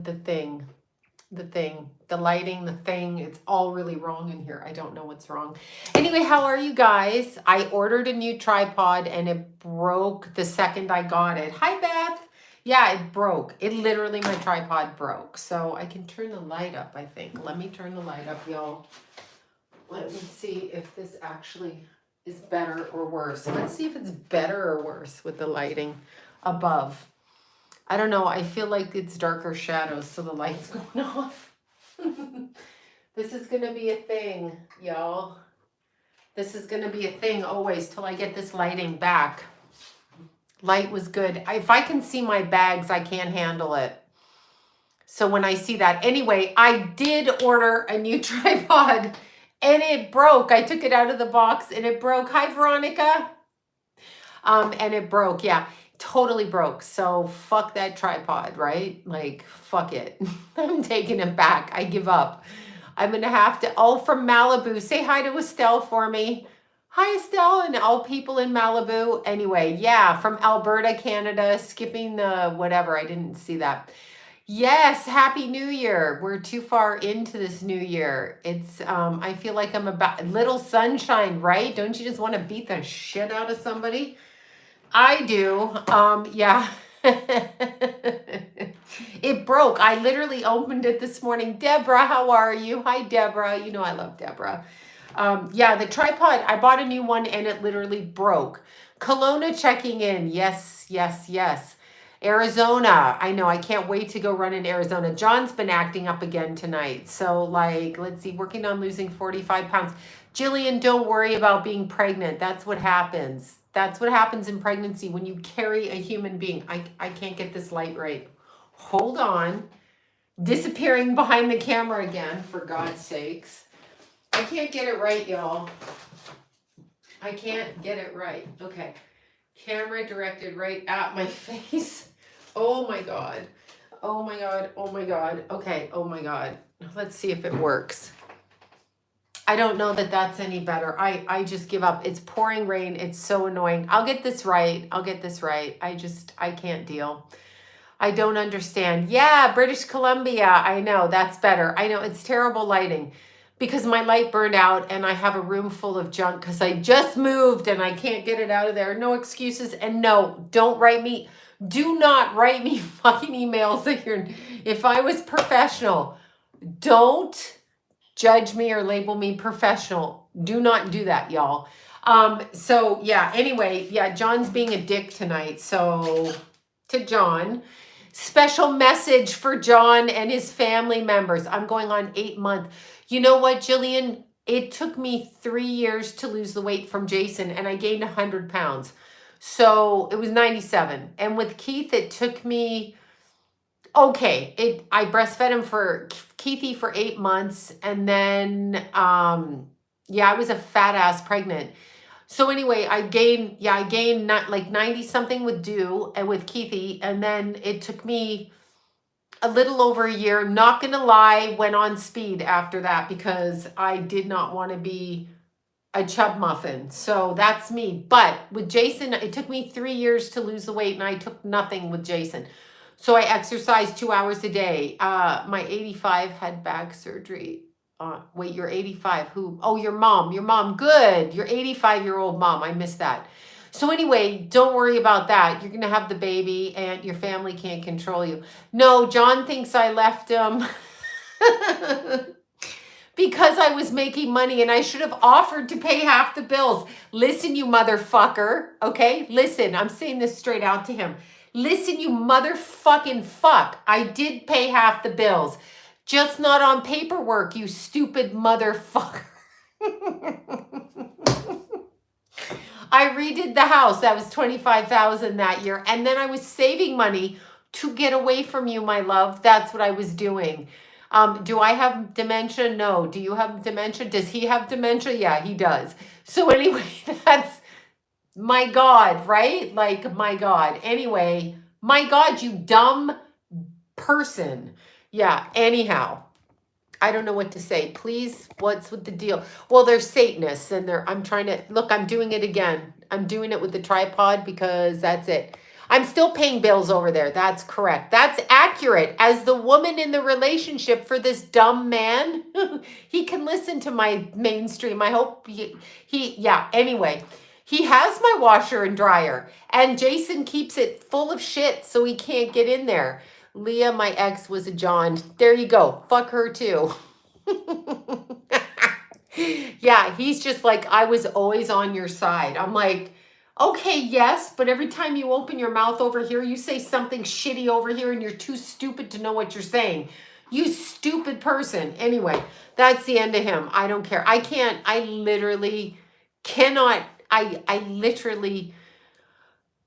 the thing, the lighting, the thing, it's all really wrong in here. I don't know what's wrong. Anyway, how are you guys? I ordered a new tripod and it broke the second I got it. Hi, Beth. Yeah, it broke. It literally, my tripod broke. So I can turn the light up, I think. Let me turn the light up, y'all. Let me see if this actually is better or worse. Let's see if it's better or worse with the lighting above. I don't know. I feel like it's darker shadows, so the light's going off. This is going to be a thing, y'all. This is going to be a thing always till I get this lighting back. Light was good. If I can see my bags, I can't handle it. So when I see that. Anyway, I did order a new tripod and it broke. I took it out of the box and it broke. Hi, Veronica. And it broke. Yeah. Totally broke. So fuck that tripod, right? Like, fuck it. I'm taking it back. I give up. I'm going to have to, oh, from Malibu. Say hi to Estelle for me. Hi, Estelle, and all people in Malibu. Anyway, yeah, from Alberta, Canada, skipping the whatever. I didn't see that. Yes, Happy New Year. We're too far into this new year. It's, I feel like I'm about little sunshine, right? Don't you just want to beat the shit out of somebody? I do. Yeah. It broke. I literally opened it this morning. Deborah, how are you? Hi, Deborah. You know I love Deborah. Yeah, the tripod, I bought a new one and it literally broke. Kelowna checking in. Yes, yes, yes. Arizona. I know. I can't wait to go run in Arizona. John's been acting up again tonight. So, like, let's see, working on losing 45 pounds. Jillian, don't worry about being pregnant. That's what happens. That's what happens in pregnancy when you carry a human being. I can't get this light right. Hold on. Disappearing behind the camera again, for God's sakes. I can't get it right, y'all. I can't get it right. Okay. Camera directed right at my face. Oh my God. Oh my God. Oh my God. Okay. Oh my God. Let's see if it works. I don't know that that's any better. I just give up. It's pouring rain. It's so annoying. I'll get this right. I'll get this right. I can't deal. I don't understand. Yeah, British Columbia. I know. That's better. I know. It's terrible lighting because my light burned out and I have a room full of junk because I just moved and I can't get it out of there. No excuses. And no, don't write me. Do not write me fucking emails that you're, if I was professional, don't judge me or label me professional. Do not do that, y'all. So yeah, anyway, yeah, John's being a dick tonight. So to John, special message for John and his family members. I'm going on 8 months. You know what, Jillian? It took me 3 years to lose the weight from Jason and I gained 100 pounds. So it was 97. And with Keith, it took me, okay, I breastfed him for Keithy for 8 months. And then, yeah, I was a fat ass pregnant. So anyway, I gained not like 90 something with Dew and with Keithy. And then it took me a little over a year. Not going to lie, went on speed after that because I did not want to be a chub muffin. So that's me. But with Jason, it took me 3 years to lose the weight and I took nothing with Jason. So I exercised 2 hours a day. My 85 had back surgery. Wait, you're 85. Who? Oh, your mom. Your mom. Good. Your 85-year-old mom. I missed that. So anyway, don't worry about that. You're going to have the baby and your family can't control you. No, John thinks I left him because I was making money and I should have offered to pay half the bills. Listen, you motherfucker. Okay? Listen, I'm saying this straight out to him. Listen, you motherfucking fuck. I did pay half the bills. Just not on paperwork, you stupid motherfucker. I redid the house. That was $25,000 that year. And then I was saving money to get away from you, my love. That's what I was doing. Do I have dementia? No. Do you have dementia? Does he have dementia? Yeah, he does. So anyway, that's my God, right? Like, my God. Anyway, my God, you dumb person. Yeah, anyhow. I don't know what to say. Please, what's with the deal? Well, they're Satanists and I'm trying to, look, I'm doing it again. I'm doing it with the tripod because that's it. I'm still paying bills over there. That's correct. That's accurate. As the woman in the relationship for this dumb man, he can listen to my mainstream. I hope yeah, anyway. He has my washer and dryer, and Jason keeps it full of shit so he can't get in there. Leah, my ex, was a John. There you go. Fuck her too. Yeah, he's just like, I was always on your side. I'm like, okay, yes, but every time you open your mouth over here, you say something shitty over here and you're too stupid to know what you're saying. You stupid person. Anyway, that's the end of him. I don't care. I literally cannot, I literally,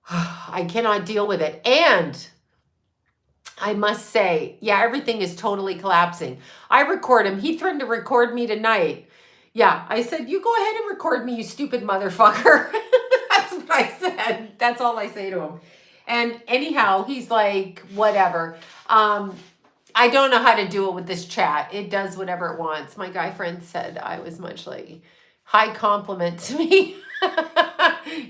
I cannot deal with it. And I must say, yeah, everything is totally collapsing. I record him. He threatened to record me tonight. Yeah, I said, you go ahead and record me, you stupid motherfucker. That's what I said. That's all I say to him. And anyhow, he's like, whatever. I don't know how to do it with this chat. It does whatever it wants. My guy friend said I was much like, high compliment to me.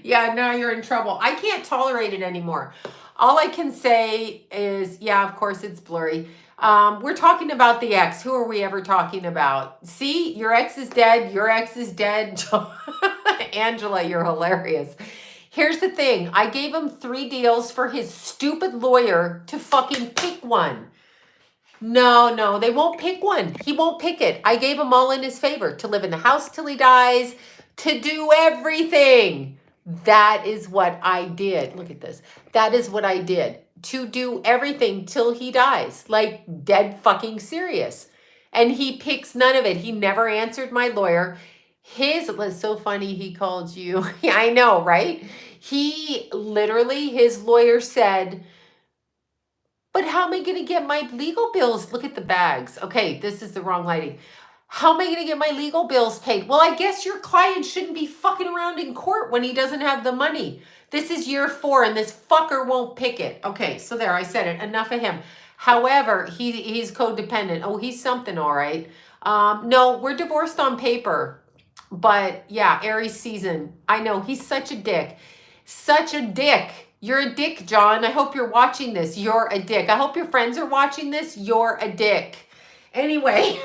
Yeah, now you're in trouble. I can't tolerate it anymore. All I can say is, yeah, of course it's blurry. We're talking about the ex. Who are we ever talking about? See, your ex is dead. Your ex is dead. Angela, you're hilarious. Here's the thing. I gave him 3 deals for his stupid lawyer to fucking pick one. No, they won't pick one. He won't pick it. I gave him all in his favor. To live in the house till he dies. To do everything. That is what I did. Look at this. That is what I did. To do everything till he dies. Like dead fucking serious. And he picks none of it. He never answered my lawyer. It was so funny he called you. Yeah, I know, right? He literally, his lawyer said, but how am I going to get my legal bills? Look at the bags. Okay, this is the wrong lighting. How am I going to get my legal bills paid? Well, I guess your client shouldn't be fucking around in court when he doesn't have the money. This is year 4 and this fucker won't pick it. Okay, so there, I said it. Enough of him. However, he's codependent. Oh, he's something, all right. No, we're divorced on paper. But yeah, Aries season. I know, he's such a dick. Such a dick. You're a dick, John. I hope you're watching this. You're a dick. I hope your friends are watching this. You're a dick. Anyway,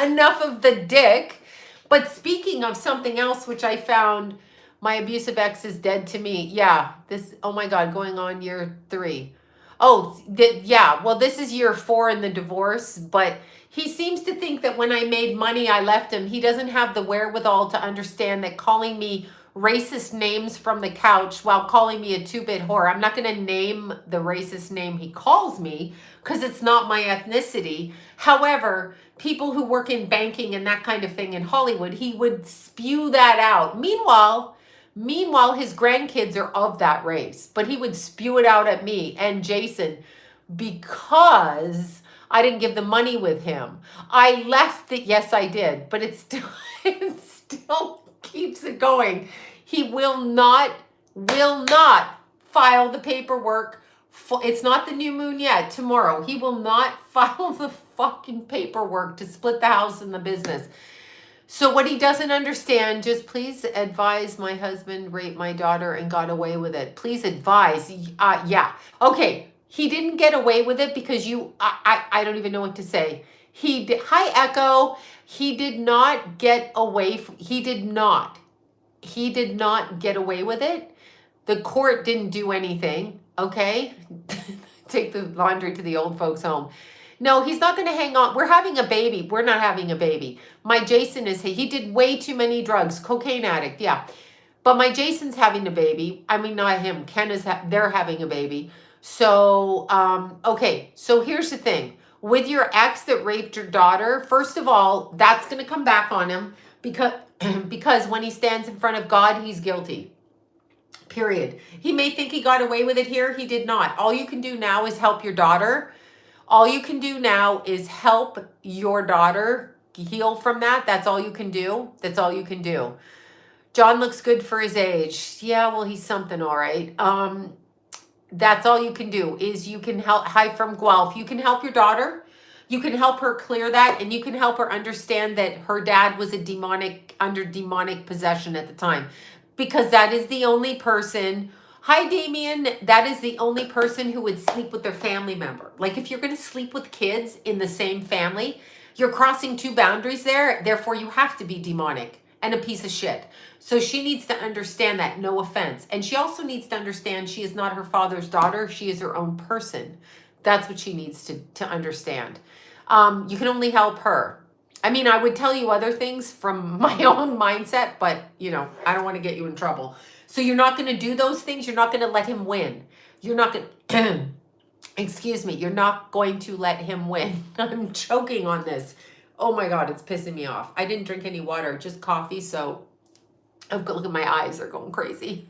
enough of the dick. But speaking of something else, which I found, my abusive ex is dead to me. Yeah, this, oh my God, going on year 3. Oh, yeah, well, this is year 4 in the divorce, but he seems to think that when I made money, I left him. He doesn't have the wherewithal to understand that calling me racist names from the couch while calling me a 2-bit whore. I'm not going to name the racist name he calls me because it's not my ethnicity. However, people who work in banking and that kind of thing in Hollywood, he would spew that out. Meanwhile, his grandkids are of that race, but he would spew it out at me and Jason because I didn't give the money with him. I left it. Yes, I did, but it still keeps it going. He will not file the paperwork. It's not the new moon yet. Tomorrow, he will not file the fucking paperwork to split the house and the business. So what he doesn't understand, just please advise my husband raped my daughter and got away with it. Please advise. Yeah. Okay. He didn't get away with it because I don't even know what to say. Hi, Echo. He did not get away. He did not get away with it. The court didn't do anything. Okay. Take the laundry to the old folks' home. No, he's not going to hang on. We're having a baby. We're not having a baby. My Jason he did way too many drugs. Cocaine addict. Yeah. But my Jason's having a baby. I mean, not him. Ken is, they're having a baby. So, okay. So here's the thing. With your ex that raped your daughter, first of all, that's going to come back on him because when he stands in front of God, he's guilty. Period. He may think he got away with it here. He did not. All you can do now is help your daughter. All you can do now is help your daughter heal from that. That's all you can do. That's all you can do. John looks good for his age. Yeah, well, he's something, all right. That's all you can do is you can help. Hi from Guelph. You can help your daughter. You can help her clear that, and you can help her understand that her dad was under demonic possession at the time, because that is the only person. Hi, Damien. That is the only person who would sleep with their family member. Like, if you're going to sleep with kids in the same family, you're crossing two boundaries there. Therefore, you have to be demonic and a piece of shit. So she needs to understand that, no offense. And she also needs to understand she is not her father's daughter. She is her own person. That's what she needs to understand. You can only help her. I mean, I would tell you other things from my own mindset, but, you know, I don't want to get you in trouble. So you're not going to do those things. You're not going to let him win. You're not going to, excuse me, you're not going to let him win. I'm choking on this. Oh my God, it's pissing me off. I didn't drink any water, just coffee. So look at my eyes, they're going crazy.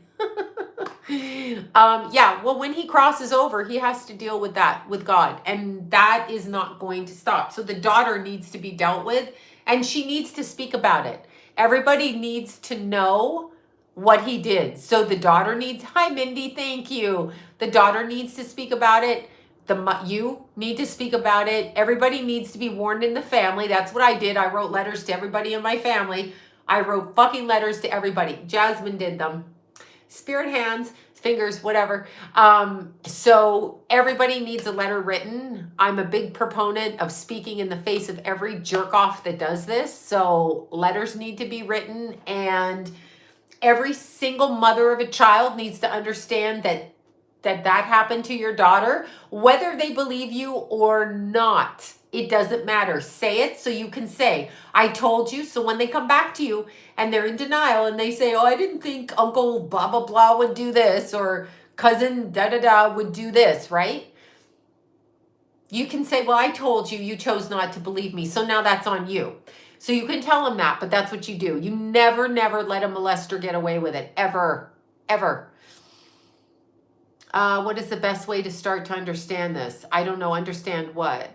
Yeah, well, when he crosses over, he has to deal with that, with God. And that is not going to stop. So the daughter needs to be dealt with, and she needs to speak about it. Everybody needs to know what he did. So the daughter needs, hi Mindy, thank you. The daughter needs to speak about it. You need to speak about it. Everybody needs to be warned in the family. That's what I did. I wrote letters to everybody in my family. I wrote fucking letters to everybody. Jasmine did them. Spirit hands, fingers, whatever. So everybody needs a letter written. I'm a big proponent of speaking in the face of every jerk off that does this. So letters need to be written, and every single mother of a child needs to understand that happened to your daughter, whether they believe you or not. It doesn't matter. Say it so you can say, I told you. So when they come back to you and they're in denial and they say, oh, I didn't think Uncle blah, blah, blah would do this, or cousin da, da, da would do this, right? You can say, well, I told you, you chose not to believe me. So now that's on you. So you can tell them that, but that's what you do. You never, never let a molester get away with it. Ever, ever. What is the best way to start to understand this? I don't know. Understand what?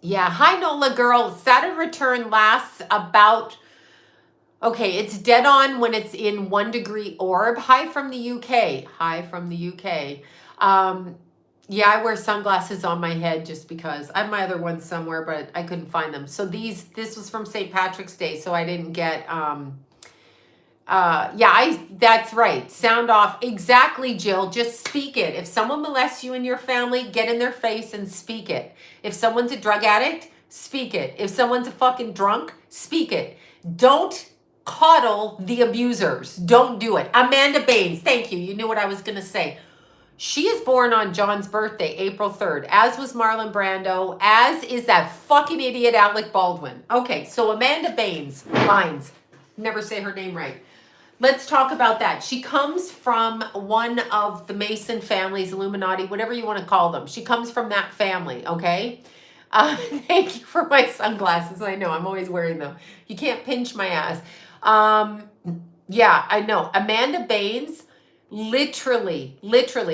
Yeah. Hi, Nola girl. Saturn return lasts about, okay, it's dead on when it's in 1 degree orb. Hi from the UK. Hi from the UK. Yeah, I wear sunglasses on my head just because. I have my other ones somewhere, but I couldn't find them. So this was from St. Patrick's Day, so I didn't get, that's right. Sound off. Exactly, Jill. Just speak it. If someone molests you in your family, get in their face and speak it. If someone's a drug addict, speak it. If someone's a fucking drunk, speak it. Don't coddle the abusers. Don't do it. Amanda Bynes, thank you. You knew what I was going to say. She is born on John's birthday, April 3rd, as was Marlon Brando, as is that fucking idiot Alec Baldwin. Okay, so Amanda Bynes, never say her name right. Let's talk about that. She comes from one of the Mason families, Illuminati, whatever you want to call them. She comes from that family, okay? Thank you for my sunglasses. I know, I'm always wearing them. You can't pinch my ass. Yeah, I know. Amanda Bynes, literally,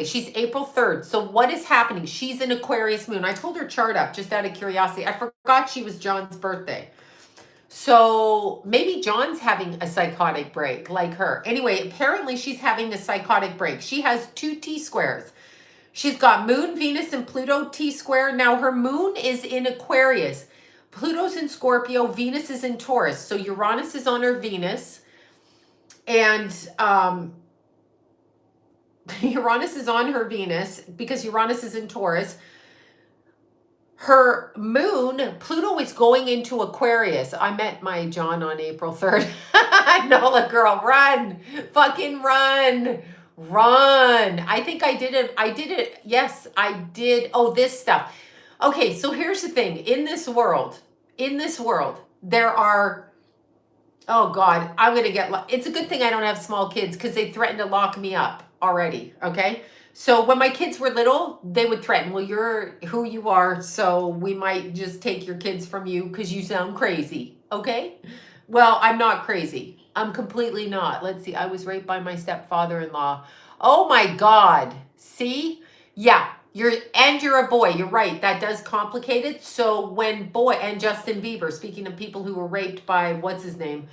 she's April 3rd. So what is happening? She's in Aquarius moon. I told her chart up just out of curiosity. I forgot she was John's birthday. So maybe John's having a psychotic break like her. Anyway, apparently she's having a psychotic break. She has 2 T-squares. She's got Moon, Venus, and Pluto T-square. Now her Moon is in Aquarius. Pluto's in Scorpio. Venus is in Taurus. So Uranus is on her Venus. And Uranus is on her Venus because Uranus is in Taurus. Her moon, Pluto is going into Aquarius. I met my John on April 3rd. Nola girl, run. Fucking run. Run. I think I did it. Yes, I did. Oh, this stuff. Okay, so here's the thing. In this world, there are, oh God, I'm going to get, it's a good thing I don't have small kids because they threatened to lock me up already, okay? So when my kids were little, they would threaten, well, you're who you are, so we might just take your kids from you because you sound crazy, okay? Well, I'm not crazy. I'm completely not. Let's see. I was raped by my stepfather-in-law. Oh my God. See? Yeah. You're a boy. You're right. That does complicate it. So when and Justin Bieber, speaking of people who were raped by, what's his name?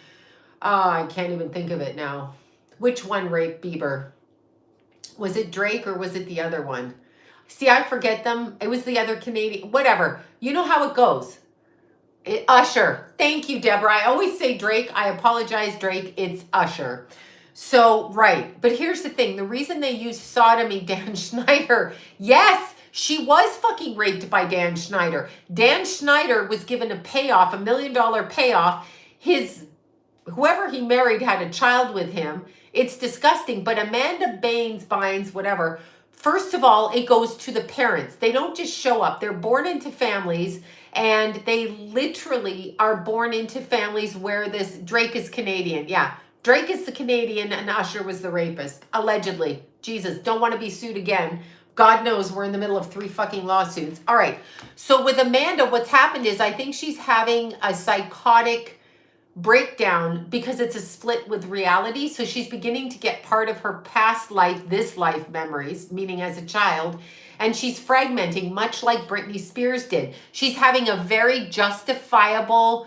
I can't even think of it now. Which one raped Bieber? Was it Drake or was it the other one? See, I forget them. It was the other Canadian, whatever. You know how it goes. Usher. Thank you, Deborah. I always say Drake. I apologize, Drake. It's Usher. So, right. But here's the thing. The reason they use sodomy, Dan Schneider, yes, she was fucking raped by Dan Schneider. Dan Schneider was given a payoff, $1 million payoff. Whoever he married had a child with him. It's disgusting. But Amanda Bynes, whatever, first of all, it goes to the parents. They don't just show up. They're born into families, and they literally are born into families where this Drake is Canadian. Yeah. Drake is the Canadian and Usher was the rapist, allegedly. Jesus, don't want to be sued again. God knows we're in the middle of 3 fucking lawsuits. All right. So with Amanda, what's happened is I think she's having a psychotic breakdown because it's a split with reality. So she's beginning to get part of her past life, this life memories, meaning as a child, and she's fragmenting, much like Britney Spears did. She's having a very justifiable,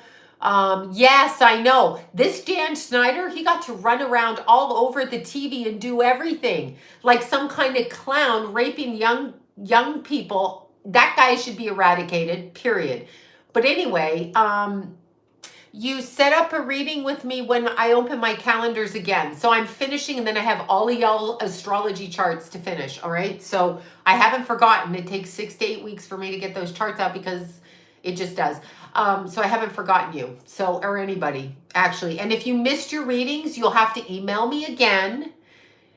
yes, I know. This Dan Schneider, he got to run around all over the TV and do everything like some kind of clown raping young people. That guy should be eradicated, period. But anyway, you set up a reading with me when I open my calendars again. So I'm finishing, and then I have all of y'all astrology charts to finish. All right. So I haven't forgotten. It takes 6 to 8 weeks for me to get those charts out because it just does. So I haven't forgotten you. So, or anybody actually. And if you missed your readings, you'll have to email me again,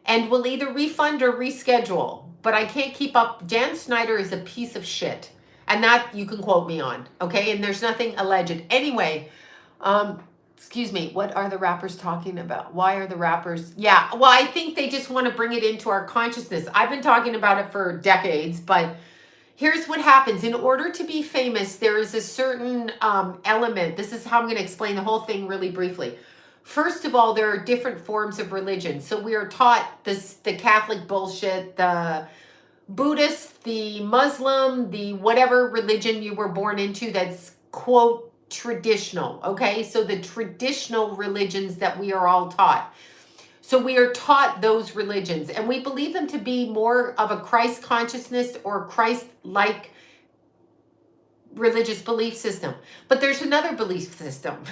and we'll either refund or reschedule. But I can't keep up. Dan Schneider is a piece of shit, and that you can quote me on. Okay. And there's nothing alleged. Anyway, excuse me, what are the rappers talking about? Why are the rappers? Yeah, well, I think they just want to bring it into our consciousness. I've been talking about it for decades, but here's what happens. In order to be famous, there is a certain element. This is how I'm going to explain the whole thing really briefly. First of all, there are different forms of religion. So we are taught the Catholic bullshit, the Buddhist, the Muslim, the whatever religion you were born into that's, quote, traditional. Okay, so the traditional religions that we are all taught. So we are taught those religions, and we believe them to be more of a Christ consciousness or Christ-like religious belief system. But there's another belief system,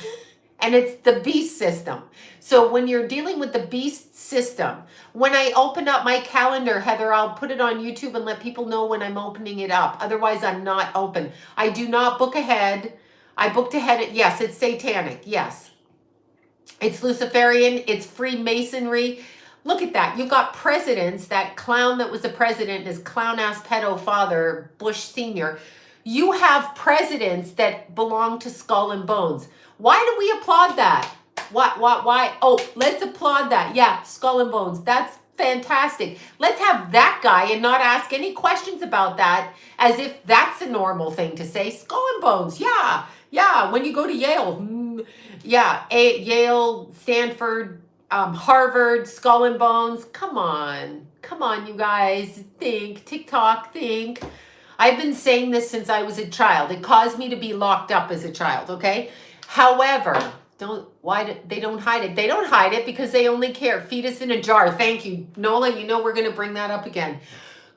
and it's the beast system. So when you're dealing with the beast system, when I open up my calendar, Heather, I'll put it on YouTube and let people know when I'm opening it up. Otherwise, I'm not open. I do not book ahead. I booked ahead. Yes, it's satanic. Yes. It's Luciferian. It's Freemasonry. Look at that. You've got presidents, that clown that was the president, his clown-ass pedo father, Bush Sr. You have presidents that belong to Skull and Bones. Why do we applaud that? Why? Oh, let's applaud that. Yeah, Skull and Bones. That's fantastic. Let's have that guy and not ask any questions about that as if that's a normal thing to say. Skull and Bones. Yeah. Yeah. When you go to Yale. Yeah. Yale, Stanford, Harvard, Skull and Bones. Come on. Come on, you guys. Think. TikTok. Think. I've been saying this since I was a child. It caused me to be locked up as a child. Okay. However, they don't hide it. They don't hide it because they only care. Fetus in a jar. Thank you, Nola. You know we're going to bring that up again.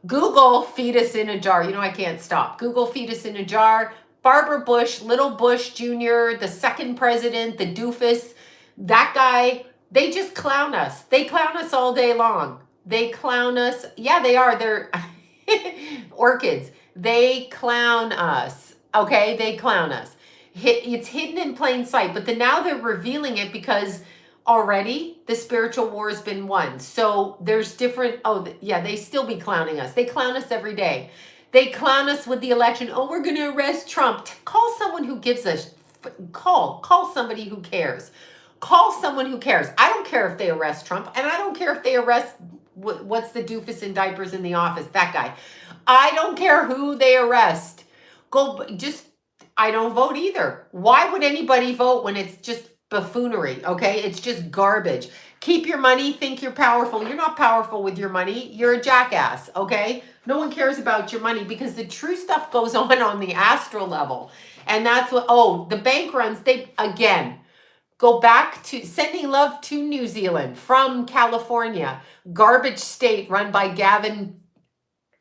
Google fetus in a jar. You know I can't stop. Google fetus in a jar. Barbara Bush, little Bush Jr., the second president, the doofus, that guy. They just clown us. They clown us all day long. They clown us. Yeah, they are. They're orchids. They clown us. Okay, they clown us. It's hidden in plain sight, but now they're revealing it because already the spiritual war has been won. So there's different, they still be clowning us. They clown us every day. They clown us with the election. Oh, we're going to arrest Trump. Call someone who gives us, call somebody who cares. Call someone who cares. I don't care if they arrest Trump, and I don't care if they arrest, what's the doofus in diapers in the office, that guy. I don't care who they arrest. I don't vote either. Why would anybody vote when it's just buffoonery, okay? It's just garbage. Keep your money, think you're powerful. You're not powerful with your money. You're a jackass, okay? No one cares about your money because the true stuff goes on the astral level. And that's what, the bank runs, again, go back to sending love to New Zealand from California. Garbage state run by Gavin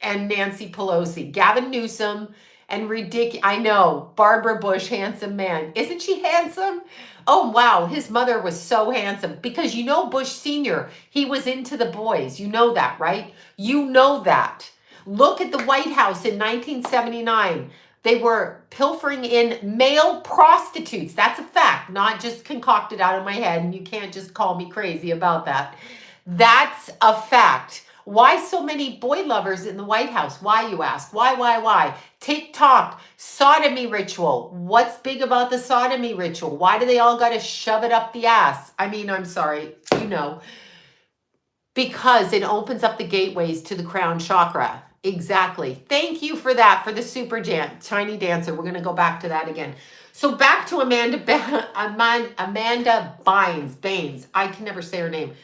and Nancy Pelosi. Gavin Newsom and ridiculous. I know, Barbara Bush, handsome man. Isn't she handsome? Oh, wow. His mother was so handsome because you know Bush Sr., he was into the boys. You know that, right? You know that. Look at the White House in 1979. They were pilfering in male prostitutes. That's a fact, not just concocted out of my head. And you can't just call me crazy about that. That's a fact. Why so many boy lovers in the White House? Why, you ask? Why? TikTok, sodomy ritual. What's big about the sodomy ritual? Why do they all got to shove it up the ass? I mean, I'm sorry, you know. Because it opens up the gateways to the crown chakra. Exactly. Thank you for that, for the super tiny dancer. We're going to go back to that again. So back to Amanda Bynes. I can never say her name.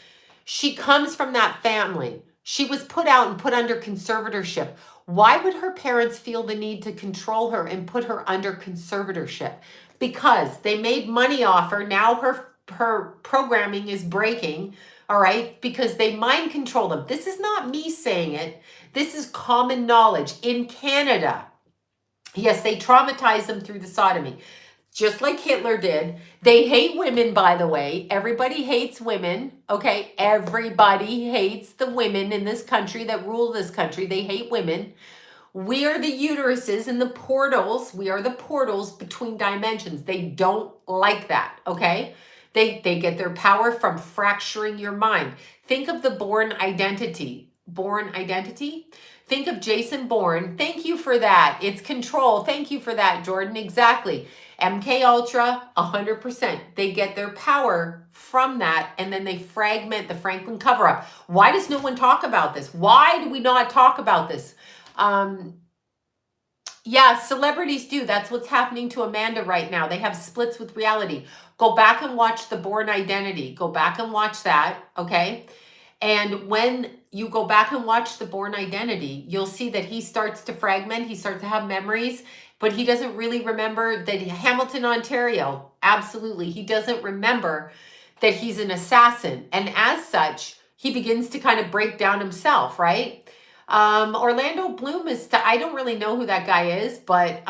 She comes from that family. She was put out and put under conservatorship. Why would her parents feel the need to control her and put her under conservatorship? Because they made money off her. Now her programming is breaking. All right, because they mind control them. This is not me saying it. This is common knowledge in Canada. Yes, they traumatize them through the sodomy, just like Hitler did. They hate women, by the way. Everybody hates women, okay? Everybody hates the women in this country that rule this country. They hate women. We are the uteruses and the portals. We are the portals between dimensions. They don't like that, okay? They get their power from fracturing your mind. Think of the Bourne Identity. Bourne Identity? Think of Jason Bourne. Thank you for that. It's control. Thank you for that, Jordan. Exactly. MK Ultra, 100%. They get their power from that, and then they fragment the Franklin cover-up. Why does no one talk about this? Why do we not talk about this? Yeah, celebrities do. That's what's happening to Amanda right now. They have splits with reality. Go back and watch The Bourne Identity. Go back and watch that, okay? And when you go back and watch The Bourne Identity, you'll see that he starts to fragment. He starts to have memories, but he doesn't really remember that Hamilton, Ontario. Absolutely. He doesn't remember that he's an assassin. And as such, he begins to kind of break down himself, right? Orlando Bloom I don't really know who that guy is, but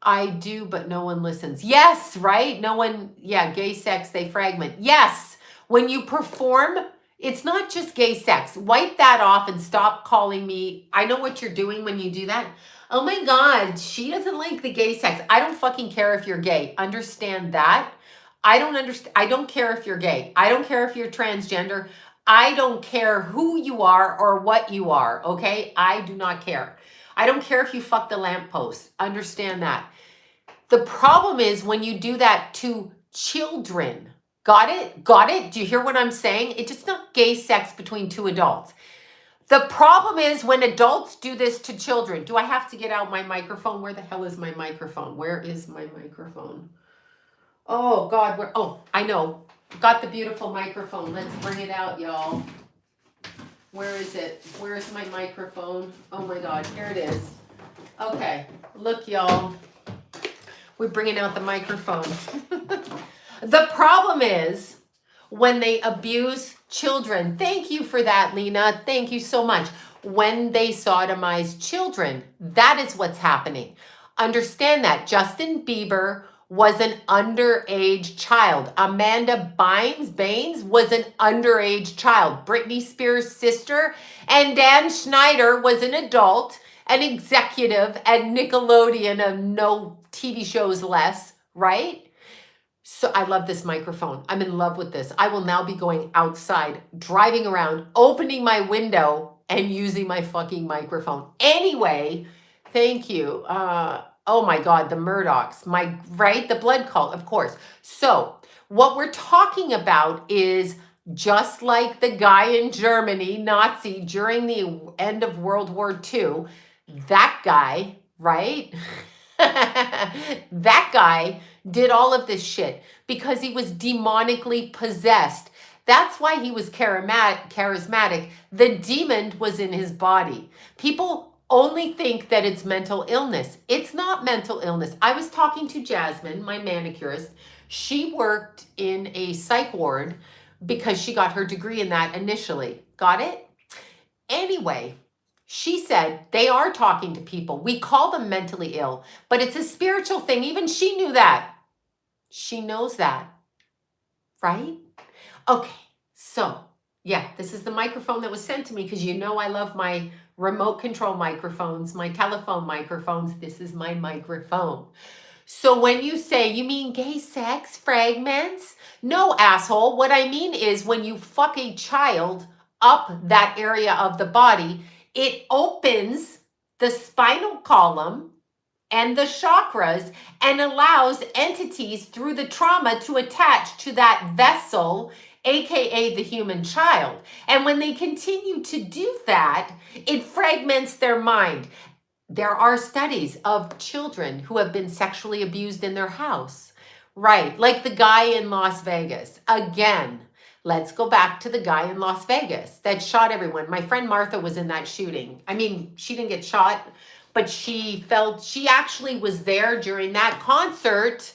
I do, but no one listens. Yes, right? No one, yeah, gay sex, they fragment. Yes, when you perform, it's not just gay sex. Wipe that off and stop calling me. I know what you're doing when you do that. Oh my God, she doesn't like the gay sex. I don't fucking care if you're gay. Understand that. I don't care if you're gay. I don't care if you're transgender. I don't care who you are or what you are, okay? I do not care. I don't care if you fuck the lamppost. Understand that. The problem is when you do that to children. Got it? Got it? Do you hear what I'm saying? It's just not gay sex between two adults. The problem is when adults do this to children. Do I have to get out my microphone? Where the hell is my microphone? Where is my microphone? Oh, God. Oh, I know. Got the beautiful microphone. Let's bring it out, y'all. Where is it? Where's my microphone? Oh my God, here it is. Okay, look, y'all. We're bringing out the microphone. The problem is when they abuse children. Thank you for that, Lena. Thank you so much. When they sodomize children, that is what's happening. Understand that. Justin Bieber was an underage child. Amanda Bynes was an underage child. Britney Spears' sister and Dan Schneider was an adult, an executive at Nickelodeon of no TV shows less, right? So I love this microphone. I'm in love with this. I will now be going outside, driving around, opening my window and using my fucking microphone. Anyway, thank you. Oh my God, the Murdochs, right? The blood cult, of course. So what we're talking about is just like the guy in Germany, Nazi, during the end of World War II, that guy, right? That guy did all of this shit because he was demonically possessed. That's why he was charismatic. The demon was in his body. People only think that it's mental illness. It's not mental illness. I was talking to Jasmine, my manicurist. She worked in a psych ward because she got her degree in that initially. Got it? Anyway, She said they are talking to people. We call them mentally ill, but it's a spiritual thing. Even she knew that. She knows that, right? Okay, so yeah, this is the microphone that was sent to me because you know I love my remote control microphones, my telephone microphones. This is my microphone. So when you say, you mean gay sex fragments? No, asshole. What I mean is when you fuck a child up that area of the body, it opens the spinal column and the chakras and allows entities through the trauma to attach to that vessel, aka the human child. And when they continue to do that, it fragments their mind. There are studies of children who have been sexually abused in their house, right? Like the guy in Las Vegas. Again, let's go back to the guy in Las Vegas that shot everyone. My friend Martha was in that shooting. I mean, she didn't get shot, but she actually was there during that concert.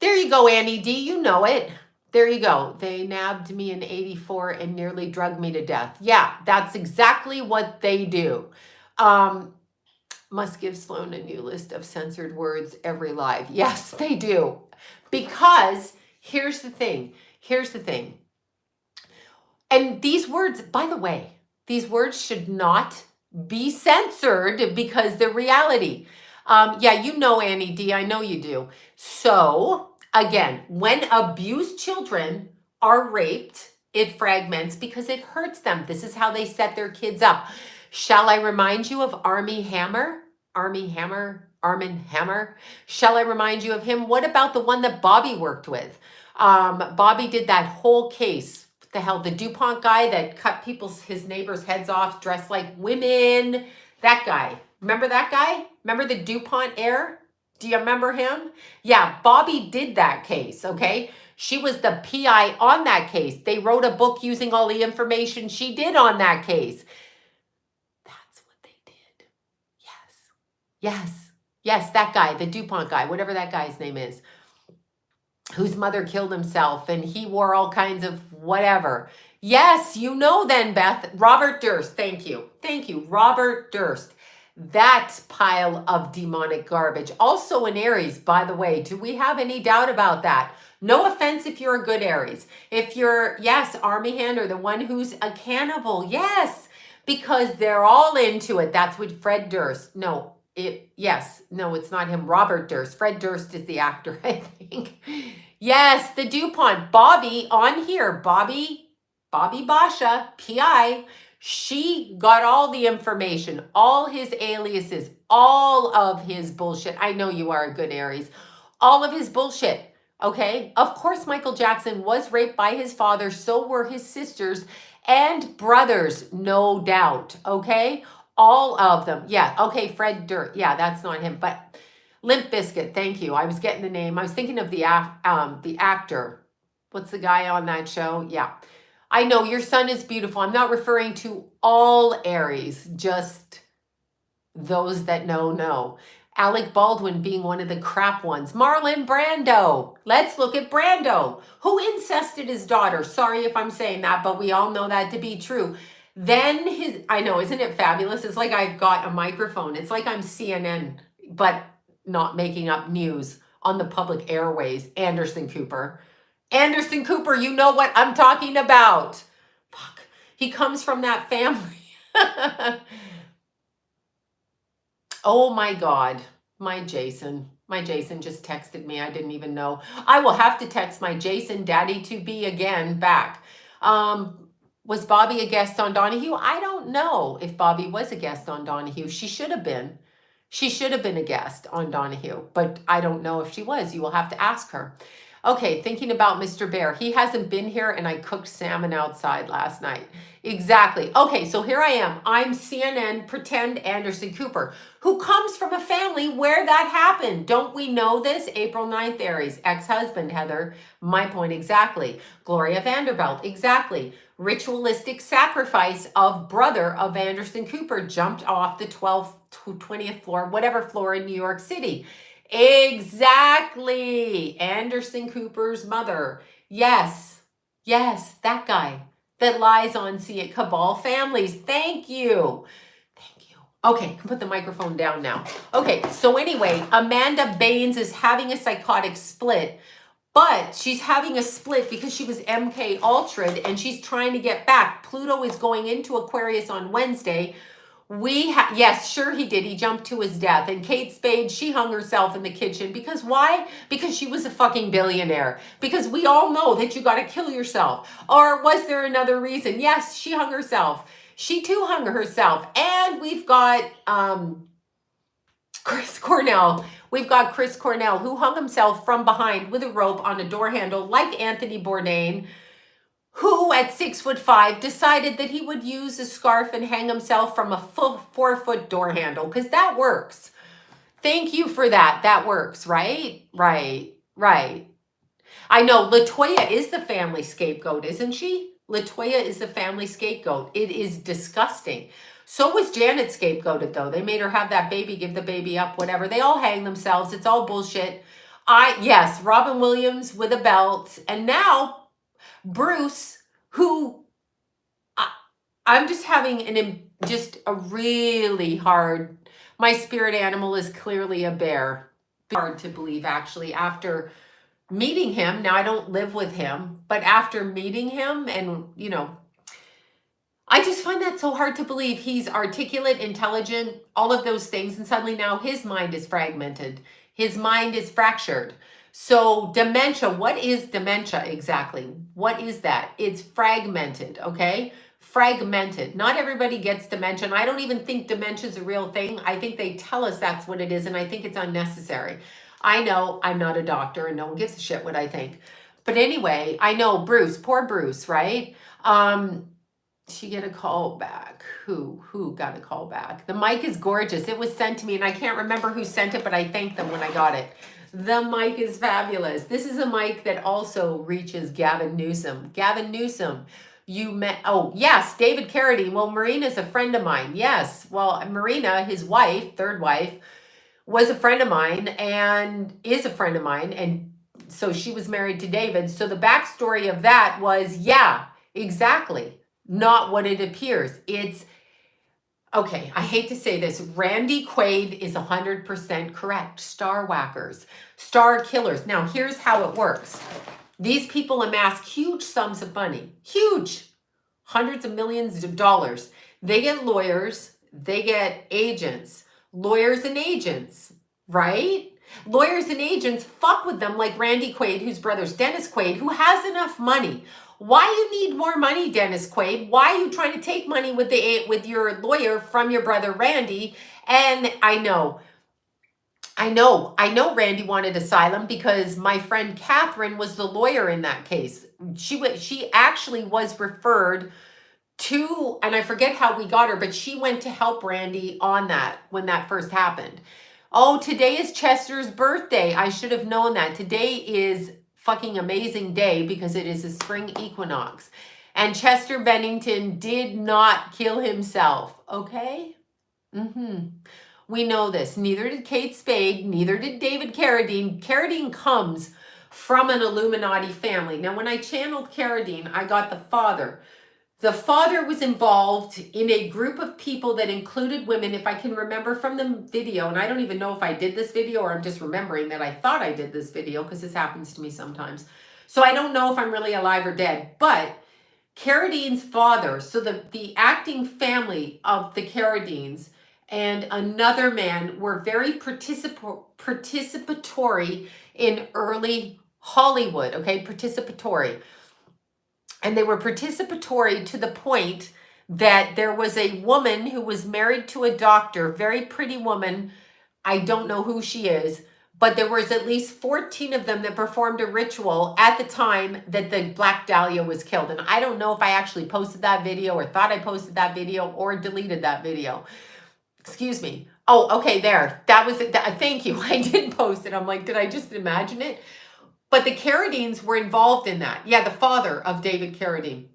There you go, Annie D, you know it. There you go. They nabbed me in 84 and nearly drugged me to death. Yeah, that's exactly what they do. Must give Sloan a new list of censored words every live. Yes, they do. Because here's the thing. And these words, by the way, these words should not be censored because they're reality. Yeah, you know, Annie D, I know you do. So again, when abused children are raped, it fragments because it hurts them. This is how they set their kids up. Shall I remind you of Armie Hammer? Armie Hammer? Shall I remind you of him? What about the one that Bobby worked with? Bobby did that whole case. What the hell? The DuPont guy that cut his neighbors' heads off dressed like women. That guy. Remember that guy? Remember the DuPont heir? Do you remember him? Yeah, Bobby did that case, okay? She was the PI on that case. They wrote a book using all the information she did on that case. Yes, that guy, the DuPont guy, whatever that guy's name is, whose mother killed himself and he wore all kinds of whatever. Yes, you know then, Beth. Robert Durst, thank you. Robert Durst. That pile of demonic garbage. Also an Aries, by the way. Do we have any doubt about that? No offense if you're a good Aries. If you're, yes, Armie Hammer, the one who's a cannibal, yes, because they're all into it. That's what Fred Durst, no, it's not him. Robert Durst. Fred Durst is the actor, I think. Yes, the DuPont. Bobby on here. Bobby Basha, PI. She got all the information, all his aliases, all of his bullshit. I know you are a good Aries. All of his bullshit. Okay. Of course, Michael Jackson was raped by his father. So were his sisters and brothers, no doubt. Okay. All of them. Yeah. Okay. Fred Durst. Yeah, that's not him. But Limp Bizkit. Thank you. I was getting the name. I was thinking of the actor. What's the guy on that show? Yeah. I know your son is beautiful. I'm not referring to all Aries, just those that know. Alec Baldwin being one of the crap ones. Marlon Brando. Let's look at Brando, who incested his daughter. Sorry if I'm saying that, but we all know that to be true. Then I know, isn't it fabulous? It's like I've got a microphone. It's like I'm CNN, but not making up news on the public airways. Anderson Cooper, you know what I'm talking about. Fuck. He comes from that family. Oh my God. My Jason just texted me. I didn't even know. I will have to text my Jason daddy to be again back. Was Bobby a guest on Donahue? I don't know if Bobby was a guest on Donahue. She should have been. She should have been a guest on Donahue, but I don't know if she was. You will have to ask her. Okay, thinking about Mr. Bear. He hasn't been here and I cooked salmon outside last night. Exactly. Okay, so here I am. I'm CNN pretend Anderson Cooper, who comes from a family where that happened. Don't we know this? April 9th, Aries. Ex-husband, Heather. My point exactly. Gloria Vanderbilt. Exactly. Ritualistic sacrifice of brother of Anderson Cooper jumped off the 12th to 20th floor, whatever floor in New York City. Exactly. Anderson Cooper's mother. Yes, that guy that lies on cabal families. Thank you. Okay, I can put the microphone down now. Okay, so anyway, Amanda Bynes is having a psychotic split, but she's having a split because she was MK Ultra'd and she's trying to get back. Pluto is going into Aquarius on Wednesday. Yes, sure he did. He jumped to his death. And Kate Spade, she hung herself in the kitchen. Because why? Because she was a fucking billionaire. Because we all know that you got to kill yourself. Or was there another reason? Yes, she hung herself. She too hung herself. And we've got Chris Cornell. We've got Chris Cornell, who hung himself from behind with a rope on a door handle, like Anthony Bourdain, who at 6'5" decided that he would use a scarf and hang himself from a 4-foot door handle, because that works. Thank you for that. That works, right? Right. I know LaToya is the family scapegoat, isn't she? LaToya is the family scapegoat. It is disgusting. So was Janet scapegoated, though. They made her have that baby, give the baby up, whatever. They all hang themselves. It's all bullshit. Yes, Robin Williams with a belt. And now Bruce, who I'm just having just a really hard, my spirit animal is clearly a bear. Hard to believe, actually, after meeting him. Now, I don't live with him, but after meeting him and, I just find that so hard to believe. He's articulate, intelligent, all of those things. And suddenly now his mind is fragmented. His mind is fractured. So dementia, what is dementia exactly? What is that? It's fragmented, okay? Fragmented. Not everybody gets dementia. And I don't even think dementia is a real thing. I think they tell us that's what it is. And I think it's unnecessary. I know I'm not a doctor and no one gives a shit what I think. But anyway, I know Bruce, poor Bruce, right? She get a call back. Who got a call back? The mic is gorgeous. It was sent to me and I can't remember who sent it, but I thanked them when I got it. The mic is fabulous. This is a mic that also reaches Gavin Newsom. Gavin Newsom, you met, oh yes, David Carradine. Well, Marina's a friend of mine. Yes, well, Marina, his wife, third wife, was a friend of mine and is a friend of mine. And so she was married to David. So the backstory of that was, yeah, exactly. Not what it appears. It's, okay, I hate to say this. Randy Quaid is 100% correct. Star whackers, star killers. Now, here's how it works. These people amass huge sums of money, huge, hundreds of millions of dollars. They get lawyers, they get agents, lawyers and agents, right? Lawyers and agents fuck with them like Randy Quaid, whose brother's Dennis Quaid, who has enough money. Why you need more money, Dennis Quaid? Why are you trying to take money with your lawyer from your brother Randy? And I know Randy wanted asylum because my friend Catherine was the lawyer in that case. She actually was referred to, and I forget how we got her, but she went to help Randy on that when that first happened. Oh, today is Chester's birthday. I should have known that. Today is fucking amazing day because it is a spring equinox. And Chester Bennington did not kill himself, okay? We know this. Neither did Kate Spade, neither did David Carradine. Carradine comes from an Illuminati family. Now, when I channeled Carradine, I got the father. The father was involved in a group of people that included women, if I can remember from the video, and I don't even know if I did this video or I'm just remembering that I thought I did this video because this happens to me sometimes. So I don't know if I'm really alive or dead, but Carradine's father, so the acting family of the Carradines and another man were very participatory in early Hollywood, okay, participatory. And they were participatory to the point that there was a woman who was married to a doctor, very pretty woman. I don't know who she is, but there was at least 14 of them that performed a ritual at the time that the Black Dahlia was killed. And I don't know if I actually posted that video or thought I posted that video or deleted that video. Excuse me. Oh, okay, there. That was it. Thank you. I did post it. I'm like, did I just imagine it? But the Carradines were involved in that. Yeah, the father of David Carradine.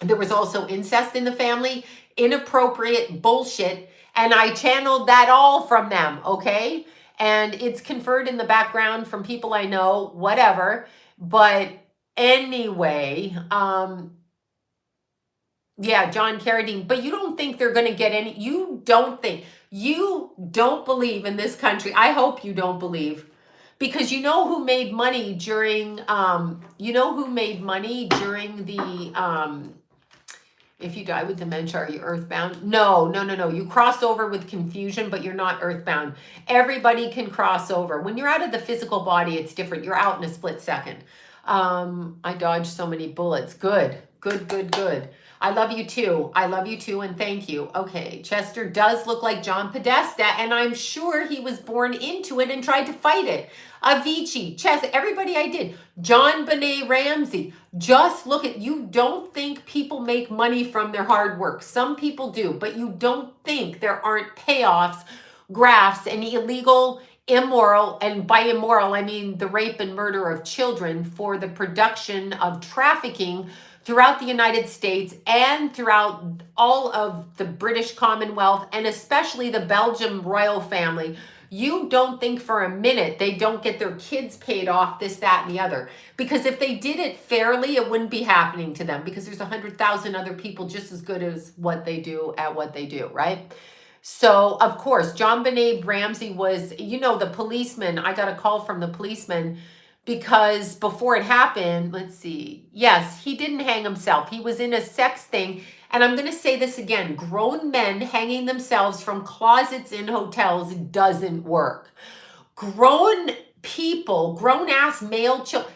There was also incest in the family, inappropriate bullshit, and I channeled that all from them, okay? And it's conferred in the background from people I know, whatever. But anyway, yeah, John Carradine. But you don't think they're going to get any, you don't think. You don't believe in this country. I hope you don't believe. Because you know who made money during, the, if you die with dementia, are you earthbound? No. You cross over with confusion, but you're not earthbound. Everybody can cross over. When you're out of the physical body, it's different. You're out in a split second. I dodged so many bullets. Good. I love you too. And thank you. Okay, Chester does look like John Podesta, and I'm sure he was born into it and tried to fight it. Avicii, Chester, everybody I did. JonBenet Ramsey. Just look at, you don't think people make money from their hard work. Some people do, but you don't think there aren't payoffs, grafts, and illegal, immoral, and by immoral, I mean the rape and murder of children for the production of trafficking throughout the United States and throughout all of the British Commonwealth and especially the Belgian royal family. You don't think for a minute they don't get their kids paid off, this, that, and the other. Because if they did it fairly, it wouldn't be happening to them because there's 100,000 other people just as good as what they do at what they do, right? So, of course, JonBenet Ramsey was, the policeman. I got a call from the policeman because before it happened, let's see. Yes, he didn't hang himself. He was in a sex thing. And I'm going to say this again. Grown men hanging themselves from closets in hotels doesn't work. Grown people, grown-ass male children,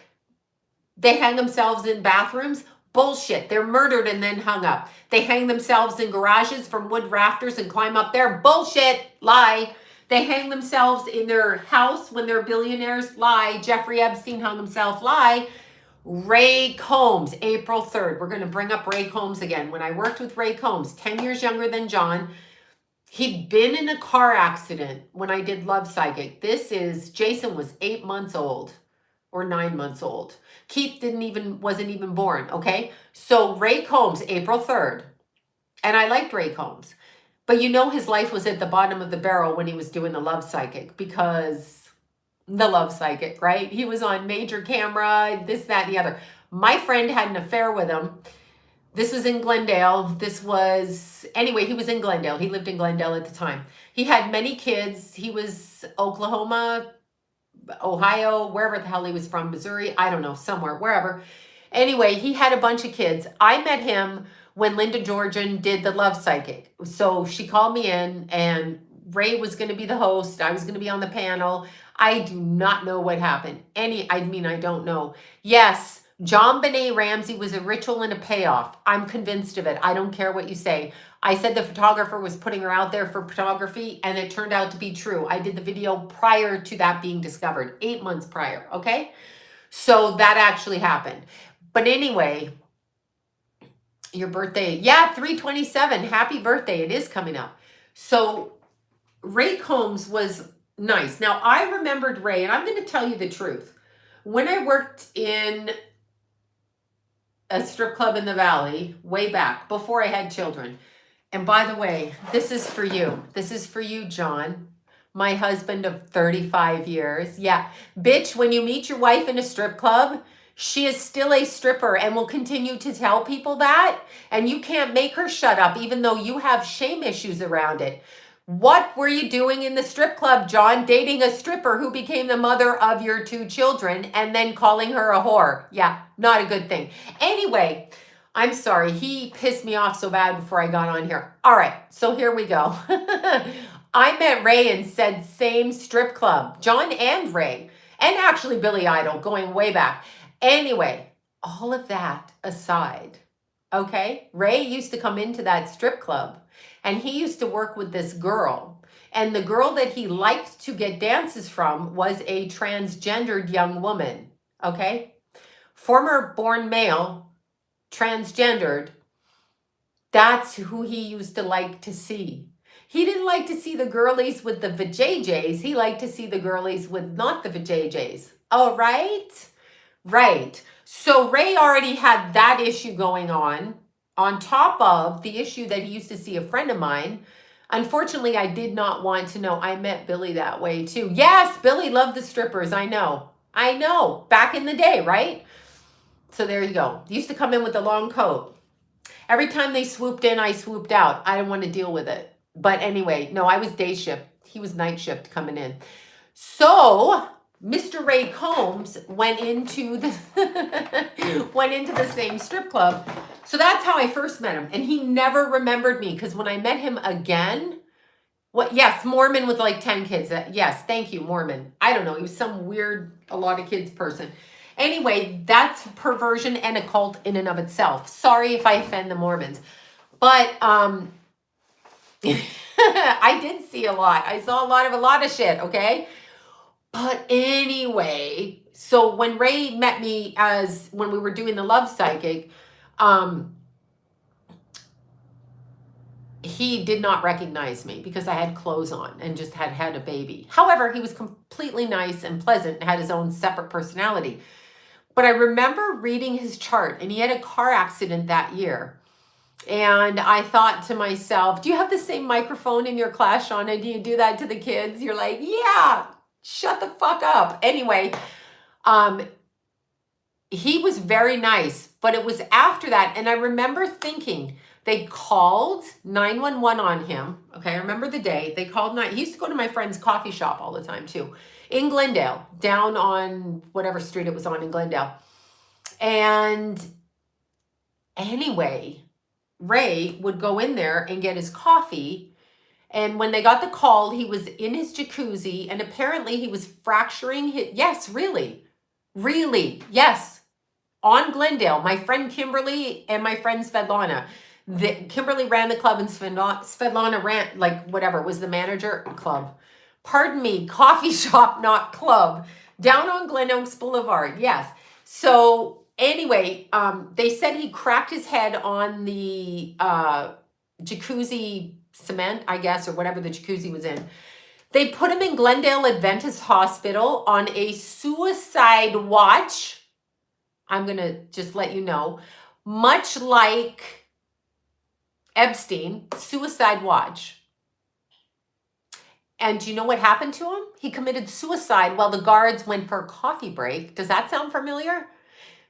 they hang themselves in bathrooms. Bullshit. They're murdered and then hung up. They hang themselves in garages from wood rafters and climb up there. Bullshit. Lie. They hang themselves in their house when they're billionaires. Lie. Jeffrey Epstein hung himself. Lie. Ray Combs, April 3rd. We're going to bring up Ray Combs again. When I worked with Ray Combs, 10 years younger than John, he'd been in a car accident when I did Love Psychic. Jason was 8 months old or 9 months old. Keith wasn't even born, okay? So Ray Combs, April 3rd. And I liked Ray Combs. But his life was at the bottom of the barrel when he was doing the Love Psychic because the Love Psychic, right? He was on major camera, this, that, and the other. My friend had an affair with him. This was in Glendale. He was in Glendale. He lived in Glendale at the time. He had many kids. He was Oklahoma, Ohio, wherever the hell he was from, Missouri, I don't know, somewhere, wherever. Anyway, he had a bunch of kids. I met him when Linda Georgian did the Love Psychic. So she called me in and Ray was going to be the host. I was going to be on the panel. I do not know what happened. I don't know. Yes, JonBenet Ramsey was a ritual and a payoff. I'm convinced of it. I don't care what you say. I said the photographer was putting her out there for photography, and it turned out to be true. I did the video prior to that being discovered, 8 months prior, okay? So that actually happened. But anyway, your birthday, yeah, 3/27, happy birthday. It is coming up. So Ray Combs was nice. Now, I remembered Ray, and I'm going to tell you the truth. When I worked in a strip club in the Valley, way back, before I had children. And by the way, this is for you. This is for you, John, my husband of 35 years. Yeah, bitch, when you meet your wife in a strip club, she is still a stripper and will continue to tell people that. And you can't make her shut up, even though you have shame issues around it. What were you doing in the strip club, John? Dating a stripper who became the mother of your 2 children and then calling her a whore. Yeah, not a good thing. Anyway, I'm sorry. He pissed me off so bad before I got on here. All right, so here we go. I met Ray and said same strip club. John and Ray. And actually Billy Idol, going way back. Anyway, all of that aside, okay? Ray used to come into that strip club. And he used to work with this girl. And the girl that he liked to get dances from was a transgendered young woman. Okay? Former born male, transgendered. That's who he used to like to see. He didn't like to see the girlies with the vajayjays. He liked to see the girlies with not the vajayjays. All right? Right. So Ray already had that issue going on top of the issue that he used to see a friend of mine. Unfortunately, I did not want to know. I met Billy that way too. Yes, Billy loved the strippers. I know. Back in the day, right? So there you go. He used to come in with a long coat. Every time they swooped in, I swooped out. I didn't want to deal with it. But anyway, no, I was day shift. He was night shift coming in. So Mr. Ray Combs went into the went into the same strip club. So that's how I first met him. And he never remembered me, because when I met him again, what? Yes, Mormon with like 10 kids. Yes, thank you, Mormon. I don't know. He was some weird, a lot of kids person. Anyway, that's perversion and a cult in and of itself. Sorry if I offend the Mormons. But I did see a lot. I saw a lot of shit, okay? But anyway, so when Ray met me when we were doing the Love Psychic, he did not recognize me because I had clothes on and just had a baby. However, he was completely nice and pleasant and had his own separate personality. But I remember reading his chart, and he had a car accident that year. And I thought to myself, do you have the same microphone in your class, Shauna? Do you do that to the kids? You're like, yeah, shut the fuck up. Anyway, he was very nice, but it was after that. And I remember thinking, they called 911 on him. Okay, I remember the day. They called he used to go to my friend's coffee shop all the time too, in Glendale, down on whatever street it was on in Glendale. And anyway, Ray would go in there and get his coffee. And when they got the call, he was in his jacuzzi, and apparently he was fracturing his, yes, really, yes, on Glendale. My friend Kimberly and my friend Svetlana. Kimberly ran the club, and Svetlana ran, like, whatever, was the manager. Club. Pardon me, coffee shop, not club. Down on Glen Oaks Boulevard, yes. So anyway, they said he cracked his head on the jacuzzi cement, I guess, or whatever the jacuzzi was in. They put him in Glendale Adventist Hospital on a suicide watch. I'm going to just let you know, much like Epstein, suicide watch. And do you know what happened to him? He committed suicide while the guards went for a coffee break. Does that sound familiar?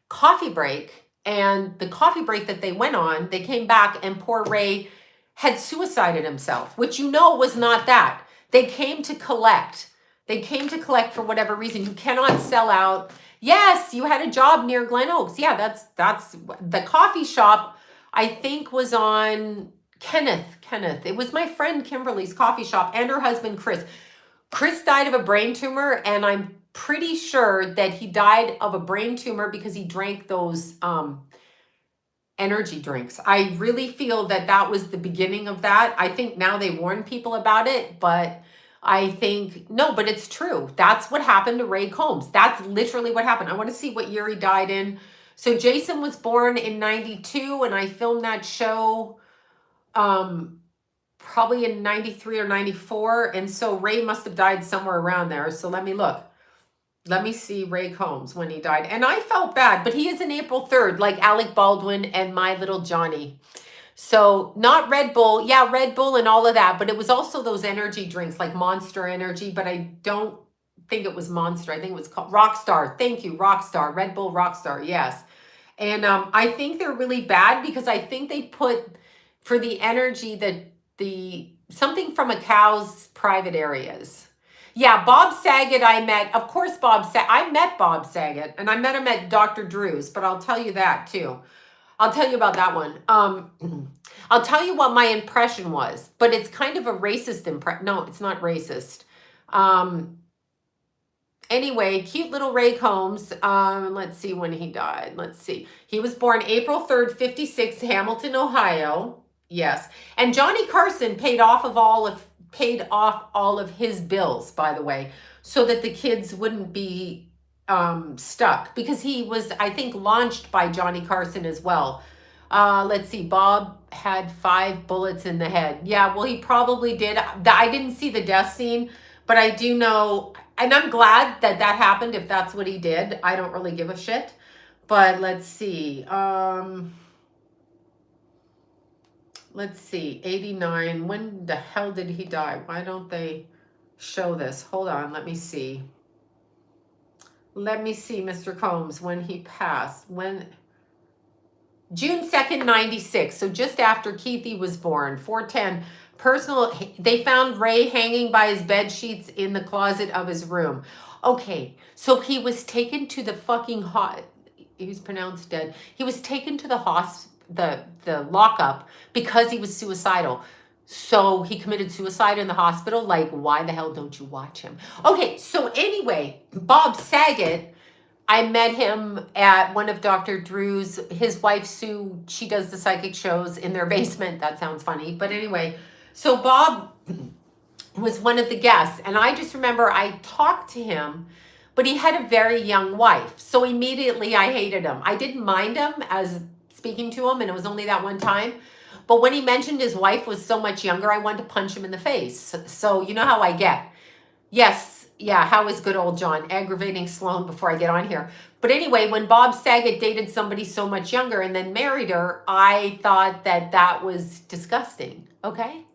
Coffee break. And the coffee break that they went on, they came back and poor Ray had suicided himself, which was not that. They came to collect. They came to collect for whatever reason. You cannot sell out. Yes, you had a job near Glen Oaks. Yeah, that's the coffee shop, I think, was on Kenneth. It was my friend Kimberly's coffee shop, and her husband Chris. Chris died of a brain tumor, and I'm pretty sure that he died of a brain tumor because he drank those energy drinks. I really feel that was the beginning of that. I think now they warn people about it, but I think, no, but it's true. That's what happened to Ray Combs. That's literally what happened. I want to see what year he died in. So Jason was born in 92, and I filmed that show probably in 93 or 94. And so Ray must have died somewhere around there. So let me look. Let me see Ray Combs when he died. And I felt bad, but he is an April 3rd, like Alec Baldwin and My Little Johnny. So not Red Bull. Yeah, Red Bull and all of that. But it was also those energy drinks like Monster Energy. But I don't think it was Monster. I think it was called Rockstar. Thank you, Rockstar. Red Bull Rockstar, yes. And I think they're really bad because I think they put for the energy something from a cow's private areas. Yeah, Bob Saget I met. Of course, I met Bob Saget, and I met him at Dr. Drew's, but I'll tell you that too. I'll tell you about that one. I'll tell you what my impression was, but it's kind of a racist impression. No, it's not racist. Anyway, cute little Ray Combs. Let's see when he died. Let's see. He was born April 3rd, 56, Hamilton, Ohio. Yes. And Johnny Carson paid off all of his bills, by the way, so that the kids wouldn't be stuck, because he was, I think, launched by Johnny Carson as well. Let's see. Bob had 5 bullets in the head. Yeah, well, he probably did. I didn't see the death scene, but I do know, and I'm glad that happened if that's what he did. I don't really give a shit. But let's see. Let's see. 89. When the hell did he die? Why don't they show this? Hold on. Let me see. Let me see, Mr. Combs, when he passed. June 2nd, 96. So just after Keithy was born. 410. They found Ray hanging by his bed sheets in the closet of his room. Okay, so he was taken to the fucking he was pronounced dead. He was taken to the lockup because he was suicidal. So he committed suicide in the hospital. Like, why the hell don't you watch him? Okay, so anyway, Bob Saget, I met him at one of Dr. Drew's, his wife Sue, she does the psychic shows in their basement. That sounds funny. But anyway, so Bob was one of the guests. And I just remember I talked to him, but he had a very young wife. So immediately I hated him. I didn't mind him as speaking to him, and it was only that one time. But when he mentioned his wife was so much younger, I wanted to punch him in the face. So you know how I get. Yes, yeah, how is good old John? Aggravating Sloan before I get on here. But anyway, when Bob Saget dated somebody so much younger and then married her, I thought that was disgusting, okay?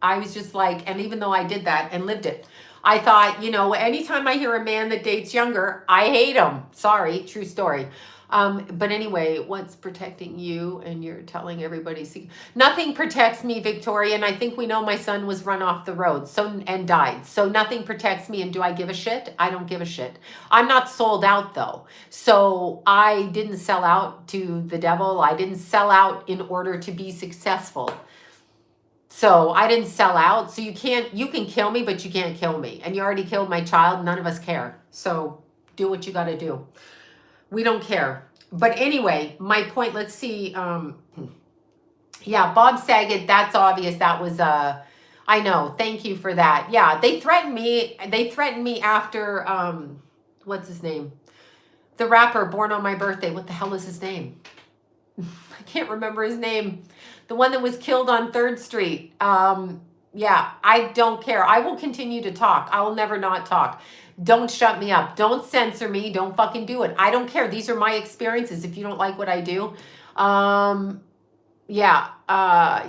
I was just like, and even though I did that and lived it, I thought, anytime I hear a man that dates younger, I hate him. Sorry, true story. But anyway, what's protecting you? And you're telling everybody, nothing protects me, Victoria. And I think we know my son was run off the road and died. So nothing protects me. And do I give a shit? I don't give a shit. I'm not sold out though. So I didn't sell out to the devil. I didn't sell out in order to be successful. So I didn't sell out. So you can kill me, but you can't kill me. And you already killed my child. None of us care. So do what you got to do. We don't care. But anyway, my point, let's see. Yeah, Bob Saget, that's obvious. That was, I know. Thank you for that. Yeah, they threatened me. They threatened me after, what's his name? The rapper born on my birthday. What the hell is his name? I can't remember his name. The one that was killed on 3rd Street. Yeah, I don't care. I will continue to talk. I will never not talk. Don't shut me up. Don't censor me. Don't fucking do it. I don't care. These are my experiences. If you don't like what I do, yeah,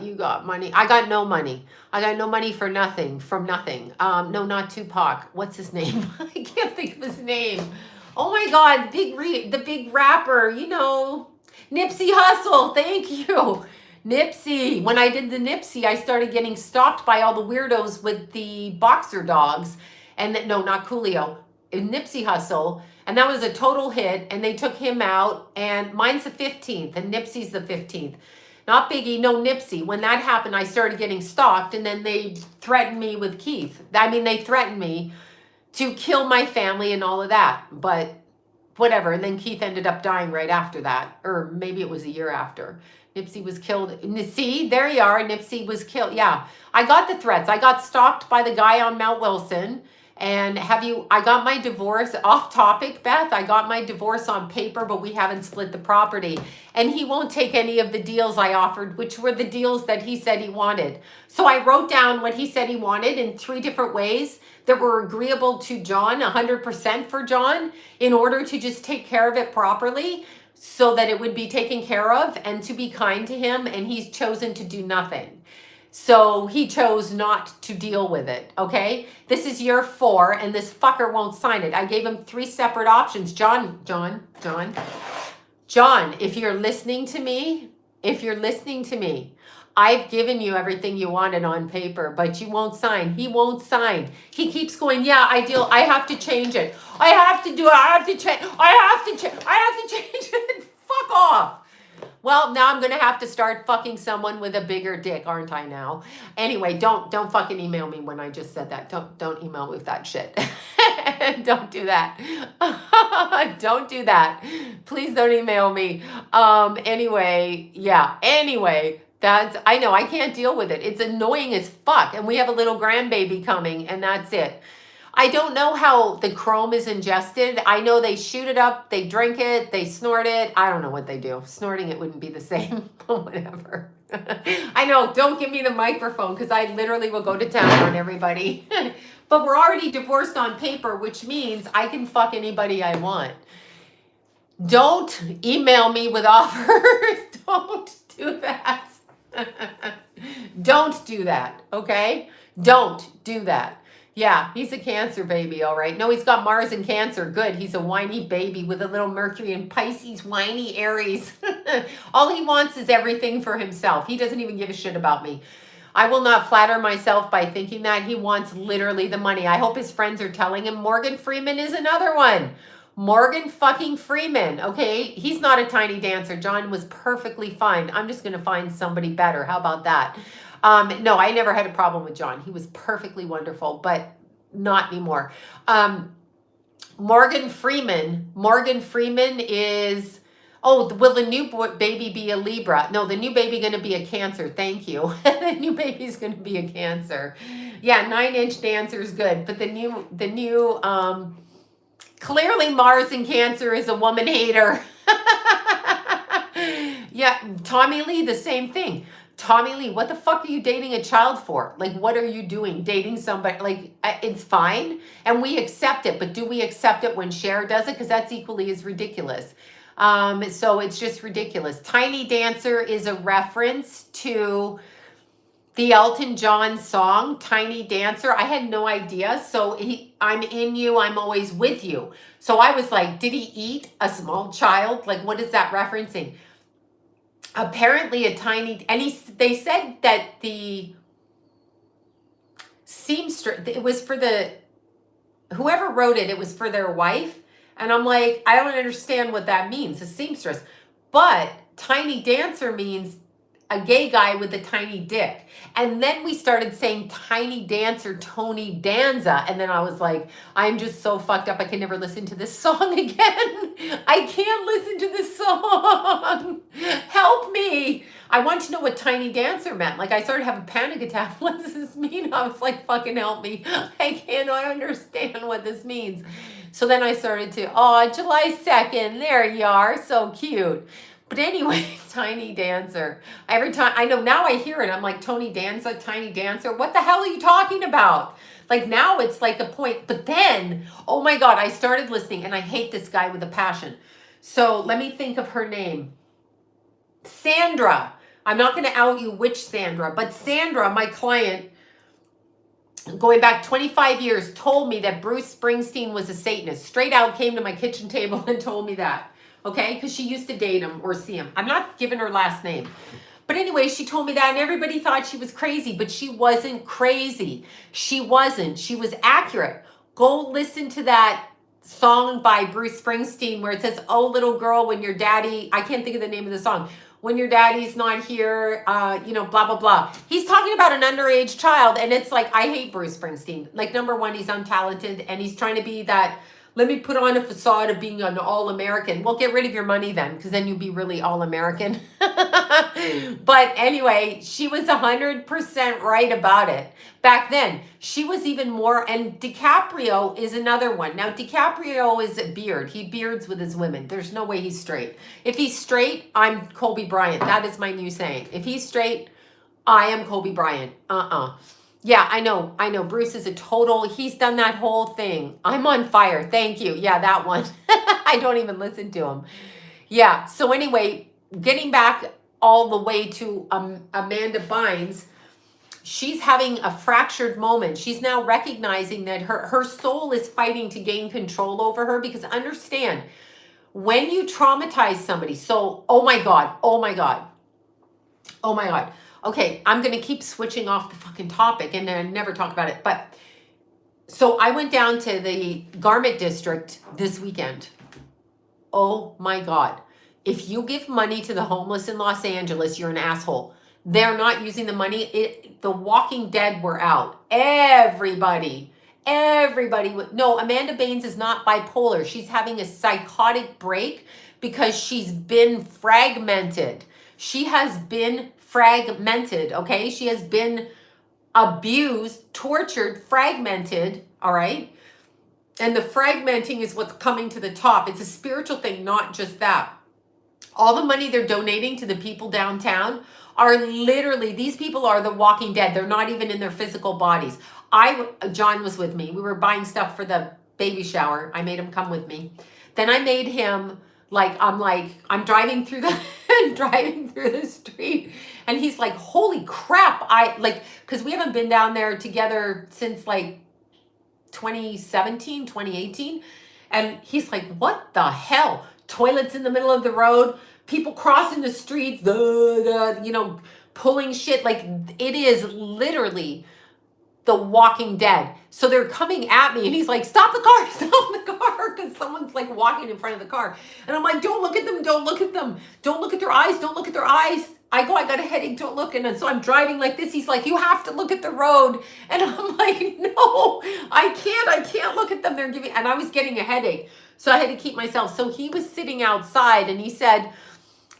you got money. I got no money. I got no money for nothing, from nothing. No, not Tupac. What's his name? I can't think of his name. Oh my God, the big rapper, Nipsey Hussle. Thank you. Nipsey. When I did the Nipsey, I started getting stalked by all the weirdos with the boxer dogs. And no, not Coolio, Nipsey Hussle. And that was a total hit. And they took him out. And mine's the 15th. And Nipsey's the 15th. Not Biggie, no, Nipsey. When that happened, I started getting stalked. And then they threatened me with Keith. They threatened me to kill my family and all of that. But whatever. And then Keith ended up dying right after that. Or maybe it was a year after. Nipsey was killed. See, there you are. Nipsey was killed. Yeah, I got the threats. I got stalked by the guy on Mount Wilson. And I got my divorce, off topic, Beth, I got my divorce on paper, but we haven't split the property. And he won't take any of the deals I offered, which were the deals that he said he wanted. So I wrote down what he said he wanted in 3 different ways that were agreeable to John, 100% for John, in order to just take care of it properly so that it would be taken care of and to be kind to him. And he's chosen to do nothing. So he chose not to deal with it, okay? This is year 4, and this fucker won't sign it. I gave him 3 separate options. John, if you're listening to me, I've given you everything you wanted on paper, but you won't sign. He won't sign. He keeps going, yeah, I have to change it. I have to do it. I have to change it. Fuck off. Well, now I'm going to have to start fucking someone with a bigger dick, aren't I now? Anyway, don't fucking email me when I just said that. Don't email me with that shit. Don't do that. Don't do that. Please don't email me. Anyway, I know I can't deal with it. It's annoying as fuck. And we have a little grandbaby coming, and that's it. I don't know how the chrome is ingested. I know they shoot it up, they drink it, they snort it. I don't know what they do. Snorting it wouldn't be the same, but whatever. I know, don't give me the microphone because I literally will go to town on everybody. But we're already divorced on paper, which means I can fuck anybody I want. Don't email me with offers. Don't do that. Don't do that, okay? Don't do that. Yeah, he's a Cancer baby, all right. No, he's got Mars in Cancer. Good. He's a whiny baby with a little Mercury in Pisces, whiny Aries. All he wants is everything for himself. He doesn't even give a shit about me. I will not flatter myself by thinking that. He wants literally the money. I hope his friends are telling him. Morgan Freeman is another one. Morgan fucking Freeman, okay? He's not a tiny dancer. John was perfectly fine. I'm just going to find somebody better. How about that? No, I never had a problem with John. He was perfectly wonderful, but not anymore. Morgan Freeman is... Oh, will the new baby be a Libra? No, the new baby going to be a Cancer. Thank you. The new baby's going to be a Cancer. Yeah, 9-inch dancer is good. But the new, clearly Mars in Cancer is a woman hater. Yeah, Tommy Lee, the same thing. Tommy Lee, what the fuck are you dating a child for? Like, what are you doing? Dating somebody, like, it's fine. And we accept it. But do we accept it when Cher does it? Because that's equally as ridiculous. So it's just ridiculous. Tiny Dancer is a reference to the Elton John song, Tiny Dancer. I had no idea. So I'm in you, I'm always with you. So I was like, did he eat a small child? Like, what is that referencing? Apparently a tiny, and they said that the seamstress, it was for whoever wrote it, it was for their wife. And I'm like, I don't understand what that means, a seamstress. But tiny dancer means a gay guy with a tiny dick. And then we started saying tiny dancer Tony Danza. And then I was like, I'm just so fucked up. I can never listen to this song again. I can't listen to this song. Help me. I want to know what tiny dancer meant. Like, I started having a panic attack. What does this mean? I was like, fucking help me. I cannot understand what this means. So then I started to, oh, July 2nd, there you are, so cute. But anyway, tiny dancer. Every time, I know now I hear it, I'm like, Tony Danza, tiny dancer, what the hell are you talking about? Like now it's like a point, but then, oh my God, I started listening and I hate this guy with a passion. So let me think of her name. Sandra. I'm not going to out you which Sandra, but Sandra, my client, going back 25 years, told me that Bruce Springsteen was a Satanist. Straight out came to my kitchen table and told me that. Okay? Because she used to date him or see him. I'm not giving her last name. But anyway, she told me that and everybody thought she was crazy, but she wasn't crazy. She wasn't. She was accurate. Go listen to that song by Bruce Springsteen where it says, oh, little girl, when your daddy, I can't think of the name of the song. When your daddy's not here, you know, blah, blah, blah. He's talking about an underage child. And it's like, I hate Bruce Springsteen. Like, number one, he's untalented. And he's trying to be that, let me put on a facade of being an all-American. Well, get rid of your money then, because then you'll be really all-American. But anyway, she was 100% right about it. Back then, she was even more, and DiCaprio is another one. Now, DiCaprio is a beard. He beards with his women. There's no way he's straight. If he's straight, I'm Kobe Bryant. That is my new saying. If he's straight, I am Kobe Bryant. Yeah, I know. Bruce is a total, he's done that whole thing. I'm on fire. Thank you. Yeah, that one. I don't even listen to him. Yeah, so anyway, getting back all the way to Amanda Bynes, she's having a fractured moment. She's now recognizing that her soul is fighting to gain control over her, because understand, when you traumatize somebody, so, oh my God. Okay, I'm going to keep switching off the fucking topic and then never talk about it. But so I went down to the garment district this weekend. Oh my God. If you give money to the homeless in Los Angeles, you're an asshole. They're not using the money. The Walking Dead were out. Everybody. No, Amanda Bynes is not bipolar. She's having a psychotic break because she's been fragmented. She has been fragmented, okay? She has been abused, tortured, fragmented, all right? And the fragmenting is what's coming to the top. It's a spiritual thing, not just that. All the money they're donating to the people downtown are literally, these people are the Walking Dead. They're not even in their physical bodies. John was with me. We were buying stuff for the baby shower. I made him come with me. Then I made him I'm driving through the street, and he's like, holy crap. Because we haven't been down there together since like 2017, 2018. And he's like, what the hell? Toilets in the middle of the road, people crossing the streets, pulling shit. Like, it is literally The Walking Dead. So they're coming at me and he's like, stop the car, stop the car, because someone's like walking in front of the car. And I'm like, don't look at them, don't look at them, don't look at their eyes, don't look at their eyes. I got a headache, don't look. And so I'm driving like this. He's like, you have to look at the road. And I'm like, no, I can't look at them. They're giving, and I was getting a headache. So I had to keep myself. So he was sitting outside and he said,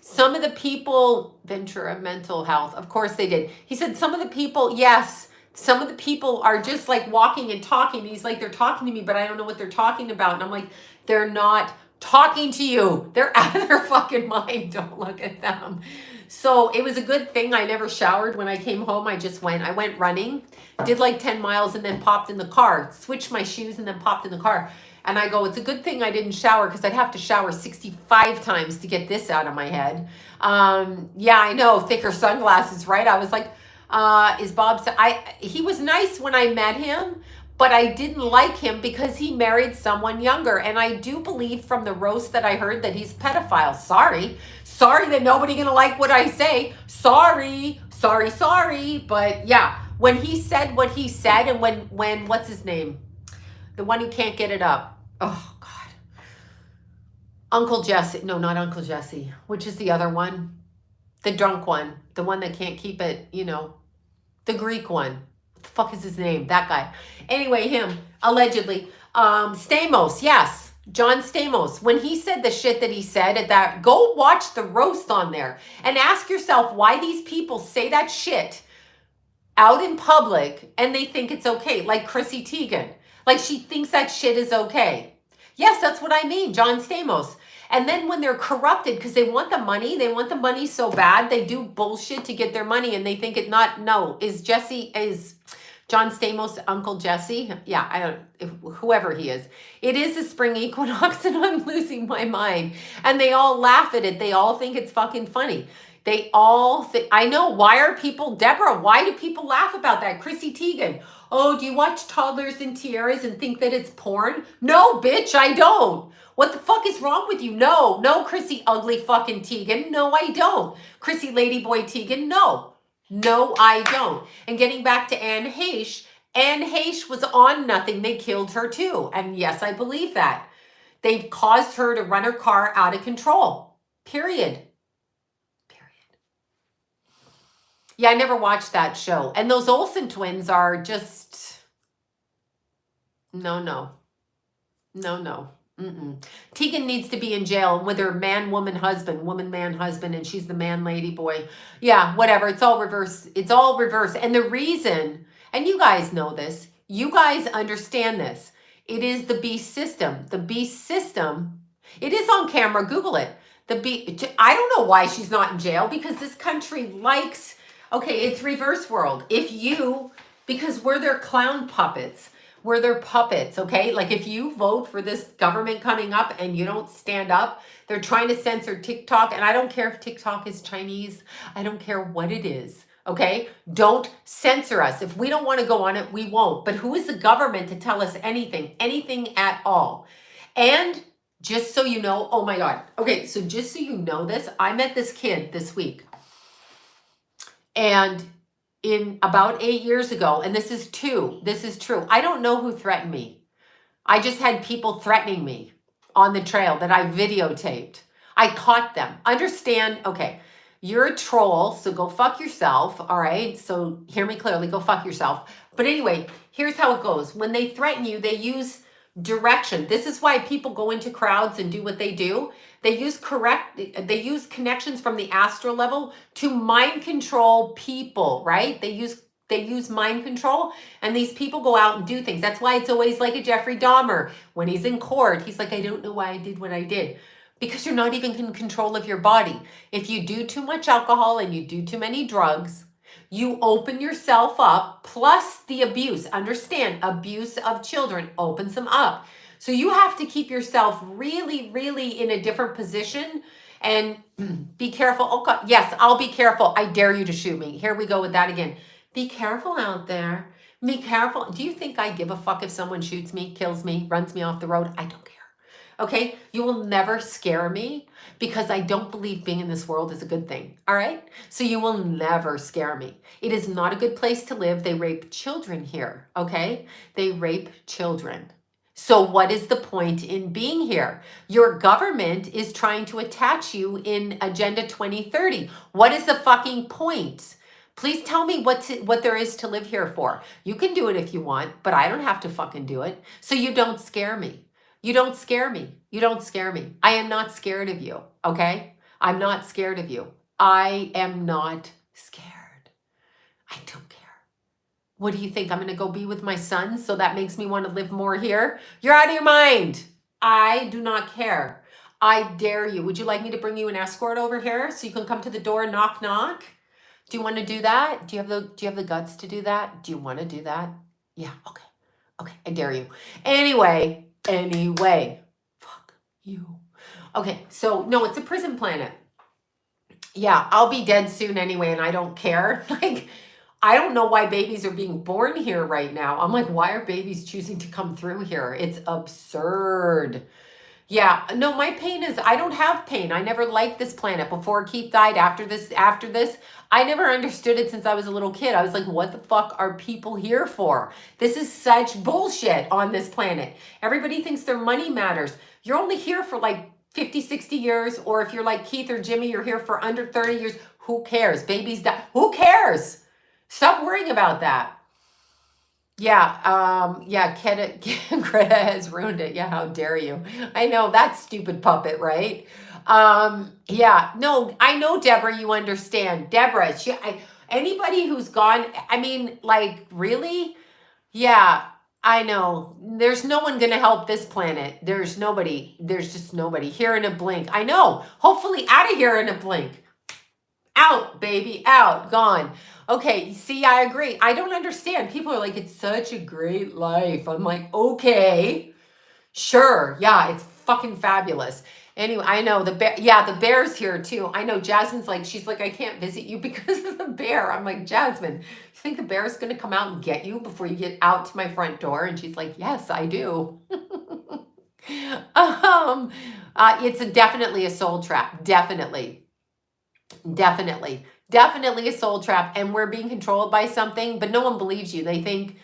some of the people, Ventura Mental Health, of course they did. He said, some of the people, yes, some of the people are just like walking and talking. He's like, they're talking to me, but I don't know what they're talking about. And I'm like, they're not talking to you. They're out of their fucking mind. Don't look at them. So it was a good thing I never showered when I came home. I went running, did like 10 miles and then popped in the car, switched my shoes and then popped in the car. And I go, it's a good thing I didn't shower because I'd have to shower 65 times to get this out of my head. Yeah, I know, thicker sunglasses, right? I was like, is Bob, he was nice when I met him, but I didn't like him because he married someone younger. And I do believe from the roast that I heard that he's a pedophile. Sorry that nobody gonna like what I say. Sorry. But yeah, when he said what he said, and when what's his name? The one who can't get it up. Oh God. Uncle Jesse. No, not Uncle Jesse. Which is the other one? The drunk one. The one that can't keep it, you know. The Greek one. What the fuck is his name? That guy. Anyway, him. Allegedly. Stamos. Yes. John Stamos. When he said the shit that he said at that, go watch the roast on there. And ask yourself why these people say that shit out in public and they think it's okay. Like Chrissy Teigen. Like she thinks that shit is okay. Yes, that's what I mean, John Stamos. And then when they're corrupted because they want the money so bad, they do bullshit to get their money and they think it not, no, is John Stamos Uncle Jesse? Yeah, I don't, whoever he is. It is a spring equinox and I'm losing my mind. And they all laugh at it. They all think it's fucking funny. They all think, I know, why are people, Deborah, why do people laugh about that? Chrissy Teigen. Oh, do you watch Toddlers and Tiaras and think that it's porn? No, bitch, I don't. What the fuck is wrong with you? No, Chrissy ugly fucking Teigen. No, I don't. Chrissy Ladyboy Teigen, no, I don't. And getting back to Anne Heche was on nothing. They killed her too. And yes, I believe that. They've caused her to run her car out of control. Period. Yeah, I never watched that show. And those Olsen twins are just, no. Teigen needs to be in jail with her man-woman husband, woman-man husband, and she's the man-lady boy. Yeah, whatever. It's all reverse. And the reason, and you guys know this, you guys understand this, it is the beast system. The beast system, it is on camera. Google it. I don't know why she's not in jail because this country likes... Okay, it's reverse world. Because we're their clown puppets. We're their puppets, okay? Like if you vote for this government coming up and you don't stand up, they're trying to censor TikTok. And I don't care if TikTok is Chinese. I don't care what it is, okay? Don't censor us. If we don't want to go on it, we won't. But who is the government to tell us anything at all? And just so you know, oh my God. Okay, so just so you know this, I met this kid this week. And in about 8 years ago, and this is true, I don't know who threatened me. I just had people threatening me on the trail that I videotaped. I caught them. Understand, okay, you're a troll, so go fuck yourself, all right? So hear me clearly, go fuck yourself. But anyway, here's how it goes. When they threaten you, they use direction. This is why people go into crowds and do what they do. They use connections from the astral level to mind control people, right? They use mind control, and these people go out and do things. That's why it's always like a Jeffrey Dahmer. When he's in court, he's like, I don't know why I did what I did. Because you're not even in control of your body. If you do too much alcohol and you do too many drugs, you open yourself up, plus the abuse. Understand, abuse of children opens them up. So you have to keep yourself really, really in a different position and be careful. Oh God, yes, I'll be careful. I dare you to shoot me. Here we go with that again. Be careful out there. Be careful. Do you think I give a fuck if someone shoots me, kills me, runs me off the road? I don't care. Okay? You will never scare me because I don't believe being in this world is a good thing. All right? So you will never scare me. It is not a good place to live. They rape children here. Okay? They rape children. So what is the point in being here? Your government is trying to attach you in Agenda 2030. What is the fucking point? Please tell me what there is to live here for. You can do it if you want, but I don't have to fucking do it. So you don't scare me. You don't scare me. You don't scare me. I am not scared of you, okay? I'm not scared of you. I am not scared. I don't care. What do you think? I'm going to go be with my son, so that makes me want to live more here? You're out of your mind. I do not care. I dare you. Would you like me to bring you an escort over here so you can come to the door and knock, knock? Do you want to do that? Do you have the guts to do that? Do you want to do that? Yeah, okay. Okay, I dare you. Anyway, fuck you. Okay, so no, it's a prison planet. Yeah, I'll be dead soon anyway, and I don't care. Like, I don't know why babies are being born here right now. I'm like, why are babies choosing to come through here? It's absurd. Yeah, no, my pain is, I don't have pain. I never liked this planet before Keith died. After this, I never understood it since I was a little kid. I was like, what the fuck are people here for? This is such bullshit on this planet. Everybody thinks their money matters. You're only here for like 50, 60 years, or if you're like Keith or Jimmy, you're here for under 30 years. Who cares? Babies die. Who cares? Stop worrying about that. Yeah, Greta has ruined it. Yeah, how dare you? I know, that stupid puppet, right? Yeah, no, I know, Deborah, you understand. Deborah, anybody who's gone, I mean, like, really? Yeah, I know. There's no one going to help this planet. There's nobody. There's just nobody. Here in a blink. I know. Hopefully out of here in a blink. Out, baby, out, gone. Okay, see, I agree. I don't understand. People are like, it's such a great life. I'm like, okay, sure. Yeah, it's fucking fabulous. Anyway, I know the bear. Yeah, the bear's here too. I know Jasmine's like, she's like, I can't visit you because of the bear. I'm like, Jasmine, you think the bear's going to come out and get you before you get out to my front door? And she's like, yes, I do. It's definitely a soul trap. Definitely a soul trap, and we're being controlled by something, but no one believes you. They think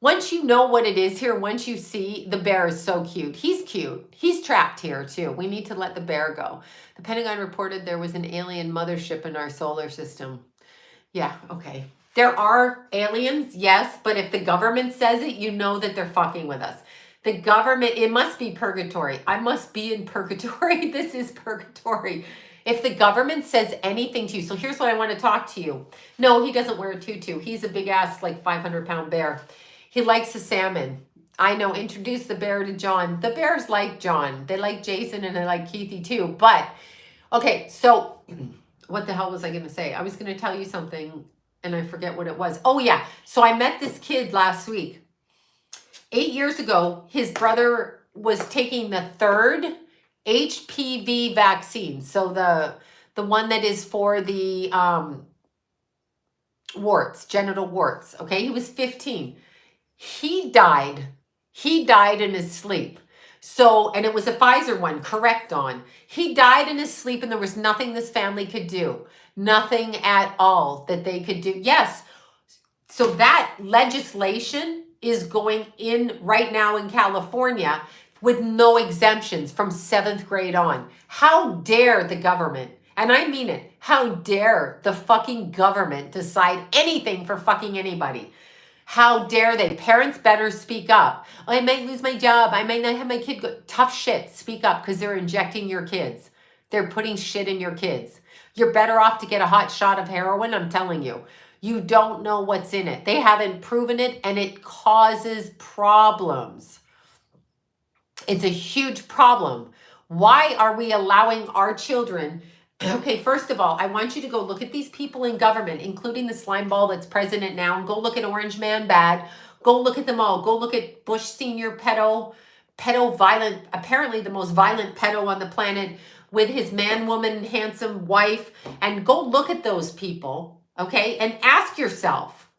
once you know what it is here, once you see, the bear is so cute. He's cute. He's trapped here too. We need to let the bear go. The Pentagon reported there was an alien mothership in our solar system. Yeah, okay. There are aliens, yes, but if the government says it, you know that they're fucking with us. The government, it must be purgatory. I must be in purgatory. This is purgatory. If the government says anything to you, so here's what I want to talk to you. No, he doesn't wear a tutu. He's a big ass, like 500-pound bear. He likes a salmon. I know, introduce the bear to John. The bears like John. They like Jason and they like Keithy too. But, okay, so what the hell was I going to say? I was going to tell you something and I forget what it was. Oh yeah, so I met this kid last week. 8 years ago, his brother was taking the third HPV vaccine. So the one that is for the warts, genital warts. Okay, he was 15. He died in his sleep. So, and it was a Pfizer one, correct on. He died in his sleep and there was nothing this family could do. Nothing at all that they could do. Yes. So that legislation is going in right now in California with no exemptions from 7th grade on. How dare the government, and I mean it, how dare the fucking government decide anything for fucking anybody? How dare they? Parents better speak up. I might lose my job. I might not have my kid go. Tough shit. Speak up because they're injecting your kids. They're putting shit in your kids. You're better off to get a hot shot of heroin, I'm telling you. You don't know what's in it. They haven't proven it and it causes problems. It's a huge problem. Why are we allowing our children? Okay, first of all, I want you to go look at these people in government, including the slime ball that's president now, and go look at Orange Man Bad. Go look at them all. Go look at Bush Senior pedo violent, apparently the most violent pedo on the planet with his man, woman, handsome wife. And go look at those people, okay? And ask yourself,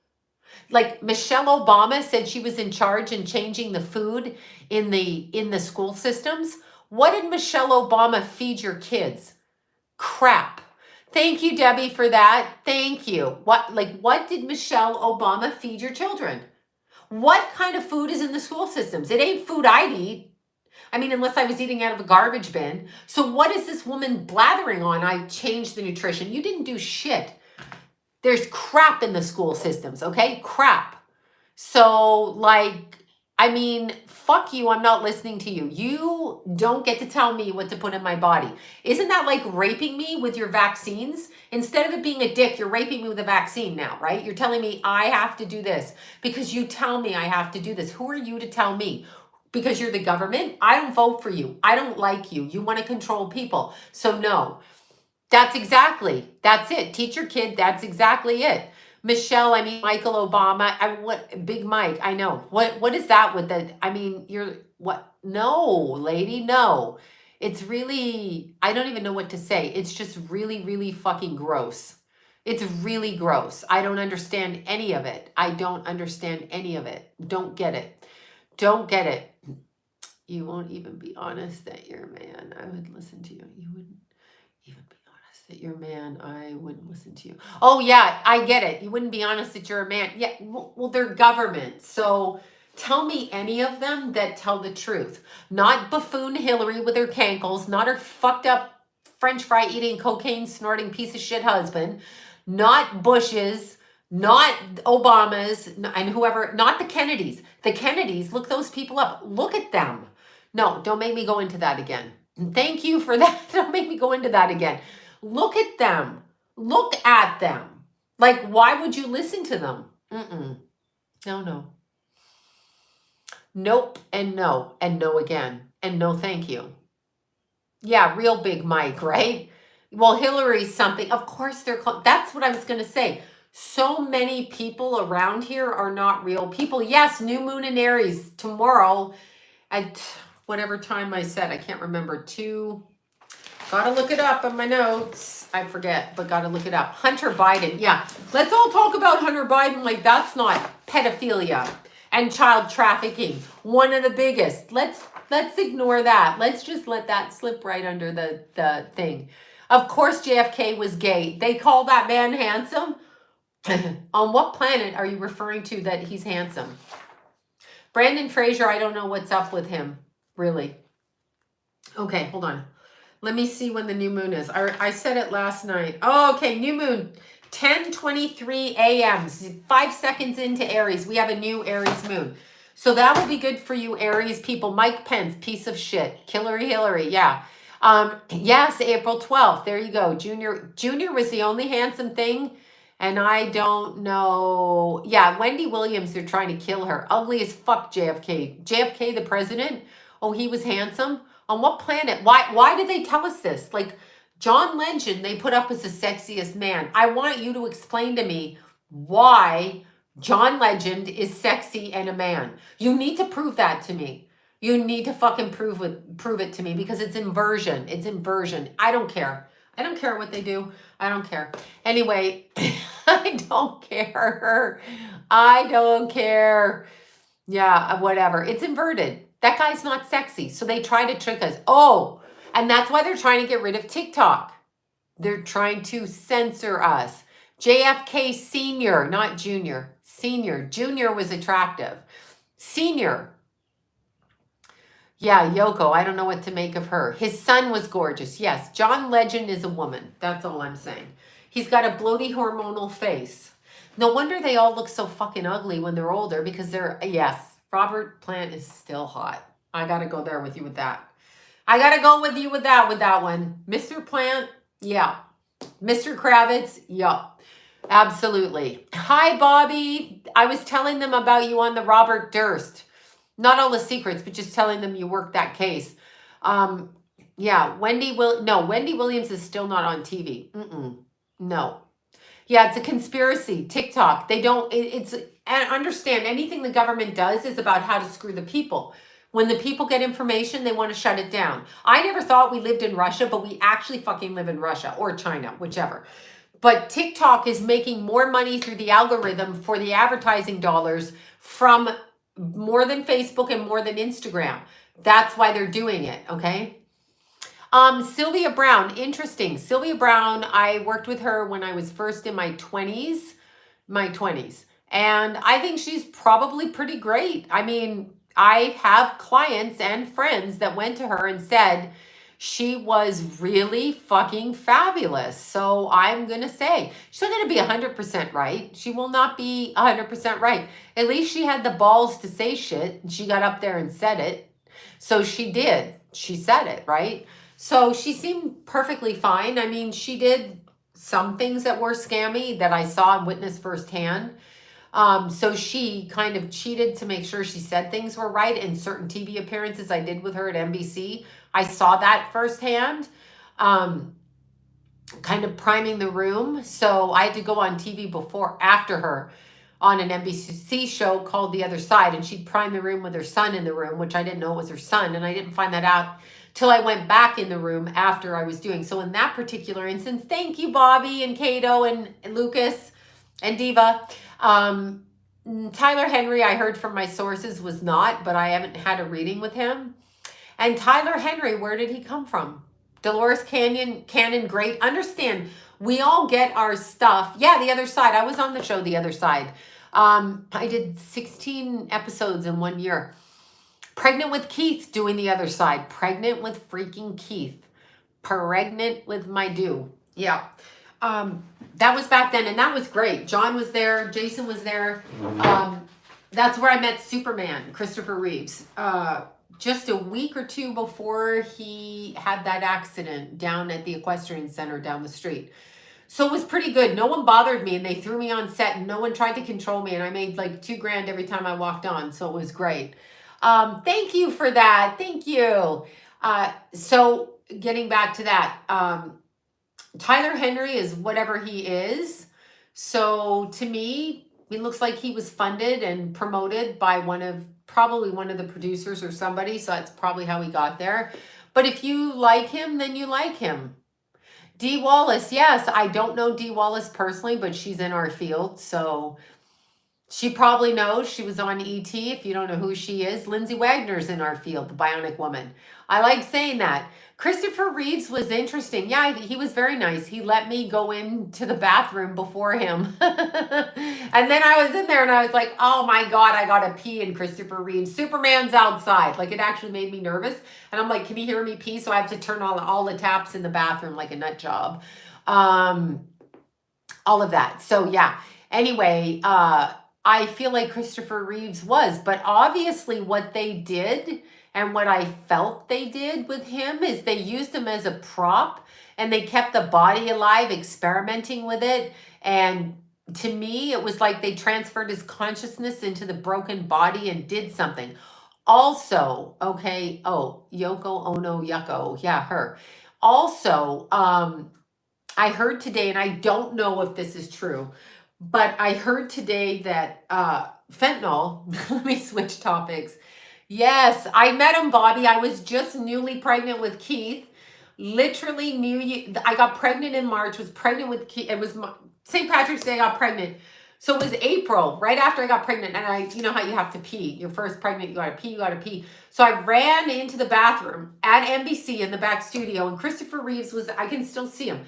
like Michelle Obama said she was in charge in changing the food in the school systems. What did Michelle Obama feed your kids? Crap. Thank you, Debbie, for that. Thank you. What did Michelle Obama feed your children? What kind of food is in the school systems? It ain't food I'd eat. I mean, unless I was eating out of a garbage bin. So what is this woman blathering on? I changed the nutrition. You didn't do shit. There's crap in the school systems, okay? Crap. So, like, I mean, fuck you. I'm not listening to you. You don't get to tell me what to put in my body. Isn't that like raping me with your vaccines? Instead of it being a dick, you're raping me with a vaccine now, right? You're telling me I have to do this because you tell me I have to do this. Who are you to tell me? Because you're the government? I don't vote for you. I don't like you. You want to control people. So no, that's it. Teach your kid. That's exactly it. Michelle, I mean, Michael Obama, Big Mike, I know. What is that with the, I mean, what? No, lady, no. It's really, I don't even know what to say. It's just really, really fucking gross. It's really gross. I don't understand any of it. I don't understand any of it. Don't get it. Don't get it. You won't even be honest that you're a man. I would listen to you. You wouldn't even be honest that you're a man. I wouldn't listen to you. Oh, yeah, I get it. You wouldn't be honest that you're a man. Yeah, well, they're government. So tell me any of them that tell the truth. Not buffoon Hillary with her cankles, not her fucked up French fry eating, cocaine snorting piece of shit husband, not Bush's, not Obama's, and whoever, not the Kennedys. The Kennedys, look those people up. Look at them. No, don't make me go into that again. Thank you for that. Don't make me go into that again. Look at them. Look at them. Like, why would you listen to them? No. Nope and no again. And no thank you. Yeah, real Big Mike, right? Well, Hillary's something. Of course that's what I was going to say. So many people around here are not real people. Yes, new moon in Aries tomorrow at whatever time I said. I can't remember. Gotta look it up on my notes. I forget, but gotta look it up. Hunter Biden. Yeah, let's all talk about Hunter Biden like that's not pedophilia and child trafficking. One of the biggest. Let's ignore that. Let's just let that slip right under the thing. Of course, JFK was gay. They call that man handsome. On what planet are you referring to that he's handsome? Brandon Fraser, I don't know what's up with him, really. Okay, hold on. Let me see when the new moon is. I said it last night. Oh, okay, new moon, 10:23 a.m., 5 seconds into Aries. We have a new Aries moon. So that will be good for you, Aries people. Mike Pence, piece of shit. Hillary, yeah. Yes, April 12th. There you go. Junior was the only handsome thing. And I don't know. Yeah, Wendy Williams, they're trying to kill her. Ugly as fuck, JFK. JFK, the president. Oh, he was handsome. On what planet? Why did they tell us this? Like, John Legend, they put up as the sexiest man. I want you to explain to me why John Legend is sexy and a man. You need to prove that to me. You need to fucking prove it to me because it's inversion. It's inversion. I don't care. I don't care what they do. I don't care. Anyway, I don't care. I don't care. Yeah, whatever. It's inverted. That guy's not sexy. So they try to trick us. Oh, and that's why they're trying to get rid of TikTok. They're trying to censor us. JFK Senior, not Junior. Senior. Junior was attractive. Senior. Yeah, Yoko, I don't know what to make of her. His son was gorgeous. Yes, John Legend is a woman. That's all I'm saying. He's got a bloaty hormonal face. No wonder they all look so fucking ugly when they're older because yes, Robert Plant is still hot. I got to go there with you with that. I got to go with you with that one. Mr. Plant, yeah. Mr. Kravitz, yeah. Absolutely. Hi, Bobby. I was telling them about you on the Robert Durst. Not all the secrets, but just telling them you worked that case. Yeah, Wendy Williams is still not on TV. No. Yeah, it's a conspiracy. TikTok. They don't, and understand anything the government does is about how to screw the people. When the people get information, they want to shut it down. I never thought we lived in Russia, but we actually fucking live in Russia or China, whichever. But TikTok is making more money through the algorithm for the advertising dollars from more than Facebook and more than Instagram. That's why they're doing it, okay? Sylvia Brown, interesting. Sylvia Brown, I worked with her when I was first in my 20s. And I think she's probably pretty great. I mean, I have clients and friends that went to her and said she was really fucking fabulous. So I'm going to say she's not going to be 100% right. She will not be 100% right. At least she had the balls to say shit. And she got up there and said it. So she did. She said it, right? So she seemed perfectly fine. I mean, she did some things that were scammy that I saw and witnessed firsthand. So she kind of cheated to make sure she said things were right. In certain TV appearances I did with her at NBC, I saw that firsthand, kind of priming the room. So I had to go on TV after her on an NBC show called The Other Side, and she'd prime the room with her son in the room, which I didn't know was her son, and I didn't find that out till I went back in the room after I was doing. So in that particular instance, thank you, Bobby and Cato and Lucas and Diva. Tyler Henry, I heard from my sources, was not, but I haven't had a reading with him. And Tyler Henry, where did he come from? Dolores Cannon, great. Understand, we all get our stuff. Yeah, The Other Side. I was on the show The Other Side. I did 16 episodes in 1 year. Pregnant with Keith, doing The Other Side. Pregnant with freaking Keith. Pregnant with my do. Yeah. That was back then, and that was great. John was there. Jason was there. That's where I met Superman, Christopher Reeves. Just a week or two before he had that accident down at the Equestrian Center down the street. So it was pretty good. No one bothered me, and they threw me on set, and no one tried to control me, and I made like $2,000 every time I walked on. So it was great. Thank you for that. Thank you. So getting back to that, Tyler Henry is whatever he is. So to me, it looks like he was funded and promoted by probably one of the producers or somebody. So that's probably how he got there. But if you like him, then you like him. Dee Wallace, yes. I don't know Dee Wallace personally, but she's in our field. So she probably knows. She was on ET. If you don't know who she is, Lindsay Wagner's in our field, the Bionic Woman. I like saying that. Christopher Reeves was interesting. Yeah, he was very nice. He let me go into the bathroom before him. And then I was in there and I was like, oh my God, I got to pee in Christopher Reeves. Superman's outside. Like, it actually made me nervous. And I'm like, can you hear me pee? So I have to turn on all the taps in the bathroom like a nut job. All of that. So yeah. Anyway, I feel like Christopher Reeves was, but obviously what they did and what I felt they did with him is they used him as a prop and they kept the body alive, experimenting with it. And to me, it was like they transferred his consciousness into the broken body and did something. Also, okay, Yoko Ono Yucko, yeah, her. Also, I heard today, and I don't know if this is true, but I heard today that fentanyl, let me switch topics. Yes, I met him, Bobby. I was just newly pregnant with Keith. Literally I got pregnant in March, was pregnant with Keith. It was St. Patrick's Day, I got pregnant. So it was April, right after I got pregnant. And you know how you have to pee. You're first pregnant, you gotta pee. So I ran into the bathroom at NBC in the back studio, and Christopher Reeves I can still see him.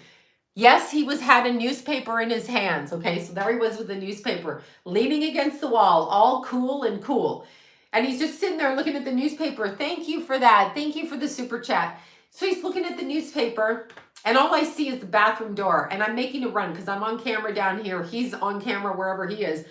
Yes, he had a newspaper in his hands. Okay, so there he was with a newspaper, leaning against the wall, all cool and cool. And he's just sitting there looking at the newspaper. Thank you for that. Thank you for the super chat. So he's looking at the newspaper, and all I see is the bathroom door. And I'm making a run because I'm on camera down here. He's on camera wherever he is.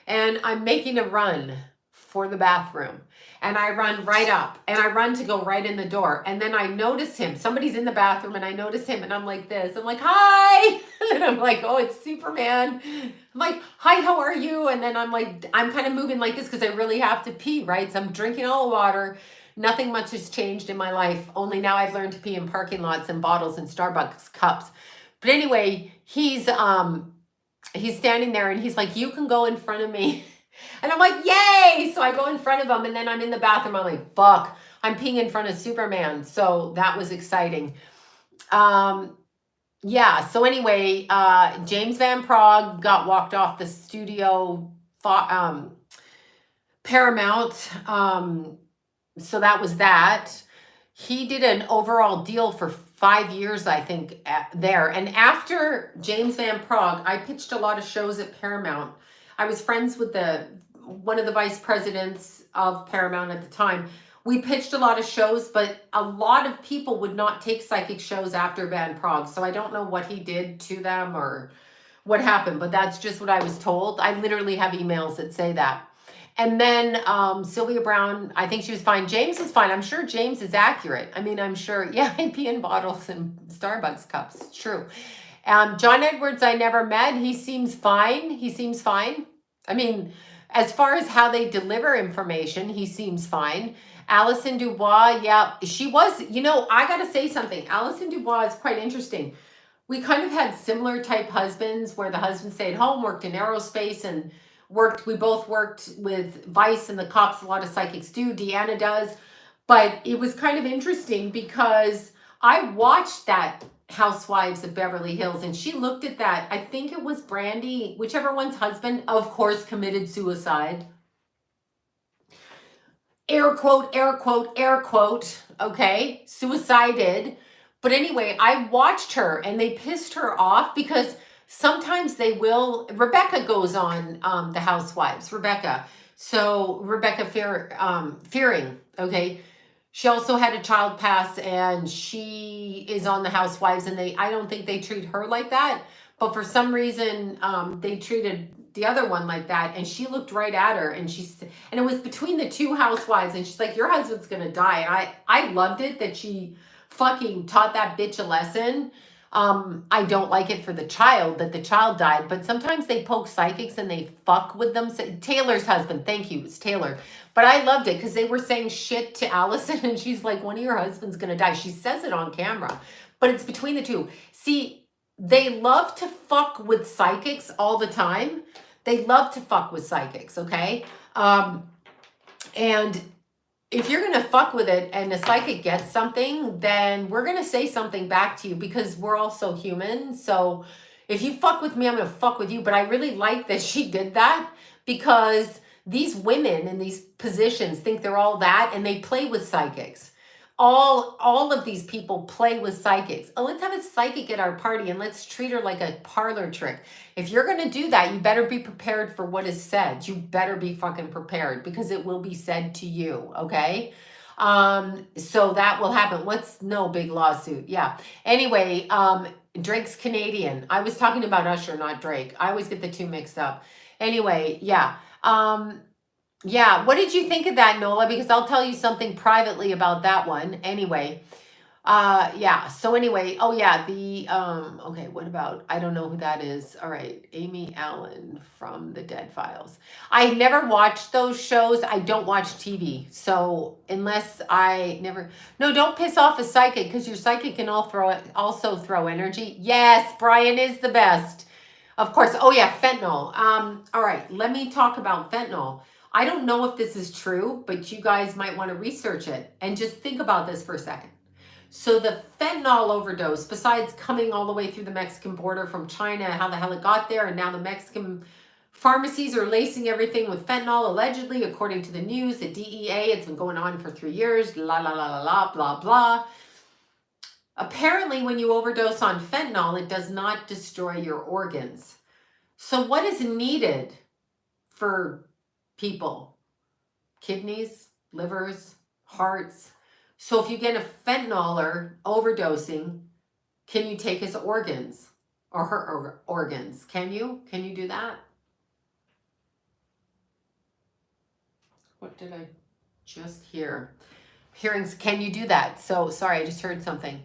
And I'm making a run for the bathroom. And I run right up, and I run to go right in the door. And then I notice him. Somebody's in the bathroom, and I notice him, and I'm like this. I'm like, hi. And I'm like, oh, it's Superman. I'm like, hi, how are you? And then I'm like, I'm kind of moving like this because I really have to pee, right? So I'm drinking all the water. Nothing much has changed in my life. Only now I've learned to pee in parking lots and bottles and Starbucks cups. But anyway, he's standing there, and he's like, you can go in front of me. And I'm like, yay! So I go in front of him, and then I'm in the bathroom. I'm like, fuck, I'm peeing in front of Superman. So that was exciting. Yeah, so anyway, James Van Praagh got walked off the studio, Paramount. So that was that. He did an overall deal for 5 years, I think, there. And after James Van Prague, I pitched a lot of shows at Paramount. I was friends with one of the vice presidents of Paramount at the time. We pitched a lot of shows, but a lot of people would not take psychic shows after Van Prague. So I don't know what he did to them or what happened, but that's just what I was told. I literally have emails that say that. And then Sylvia Brown, I think she was fine. James is fine. I'm sure James is accurate. I mean, I'm sure, yeah, I pee in bottles and Starbucks cups. It's true. John Edwards, I never met. He seems fine. He seems fine. I mean, as far as how they deliver information, he seems fine. Alison Dubois, yeah, she was, I got to say something. Alison Dubois is quite interesting. We kind of had similar type husbands where the husband stayed home, worked in aerospace, and we both worked with Vice and the cops. A lot of psychics do. Deanna does. But it was kind of interesting because I watched that Housewives of Beverly Hills and she looked at that. I think it was Brandy, whichever one's husband, of course, committed suicide. Air quote, air quote, air quote. Okay. Suicided. But anyway, I watched her and they pissed her off because sometimes they will. Rebecca goes on the Housewives. Rebecca. So Rebecca Fearing. Okay. She also had a child pass and she is on the Housewives and I don't think they treat her like that. But for some reason, they treated the other one like that. And she looked right at her and and it was between the two housewives. And she's like, your husband's going to die. And I loved it that she fucking taught that bitch a lesson. I don't like it for the child that the child died, but sometimes they poke psychics and they fuck with them. Taylor's husband, thank you, it's Taylor. But I loved it because they were saying shit to Allison and she's like, one of your husband's gonna die. She says it on camera, but it's between the two. See, they love to fuck with psychics all the time. They love to fuck with psychics, okay? And if you're going to fuck with it and the psychic gets something, then we're going to say something back to you because we're also human. So if you fuck with me, I'm going to fuck with you. But I really like that she did that because these women in these positions think they're all that and they play with psychics. All of these people play with psychics. Oh, let's have a psychic at our party and let's treat her like a parlor trick. If you're going to do that, you better be prepared for what is said. You better be fucking prepared because it will be said to you, okay? So that will happen. No big lawsuit? Yeah. Anyway, Drake's Canadian. I was talking about Usher, not Drake. I always get the two mixed up. Anyway, yeah. Yeah, what did you think of that, Nola? Because I'll tell you something privately about that one. Anyway, yeah. So anyway, oh yeah, okay, what about, I don't know who that is. All right, Amy Allen from The Dead Files. I never watched those shows. I don't watch TV. So unless no, don't piss off a psychic because your psychic can also throw energy. Yes, Brian is the best. Of course. Oh yeah, fentanyl. All right, let me talk about fentanyl. I don't know if this is true, but you guys might want to research it and just think about this for a second. So the fentanyl overdose, besides coming all the way through the Mexican border from China, how the hell it got there, and now the Mexican pharmacies are lacing everything with fentanyl, allegedly, according to the news, the DEA, it's been going on for 3 years, la, la, la, la, la, blah, blah. Apparently, when you overdose on fentanyl, it does not destroy your organs. So what is needed for people? Kidneys, livers, hearts. So if you get a fentanyler overdosing, can you take his organs or her organs? Can you do that? What did I just hear? Hearings, can you do that? So sorry, I just heard something.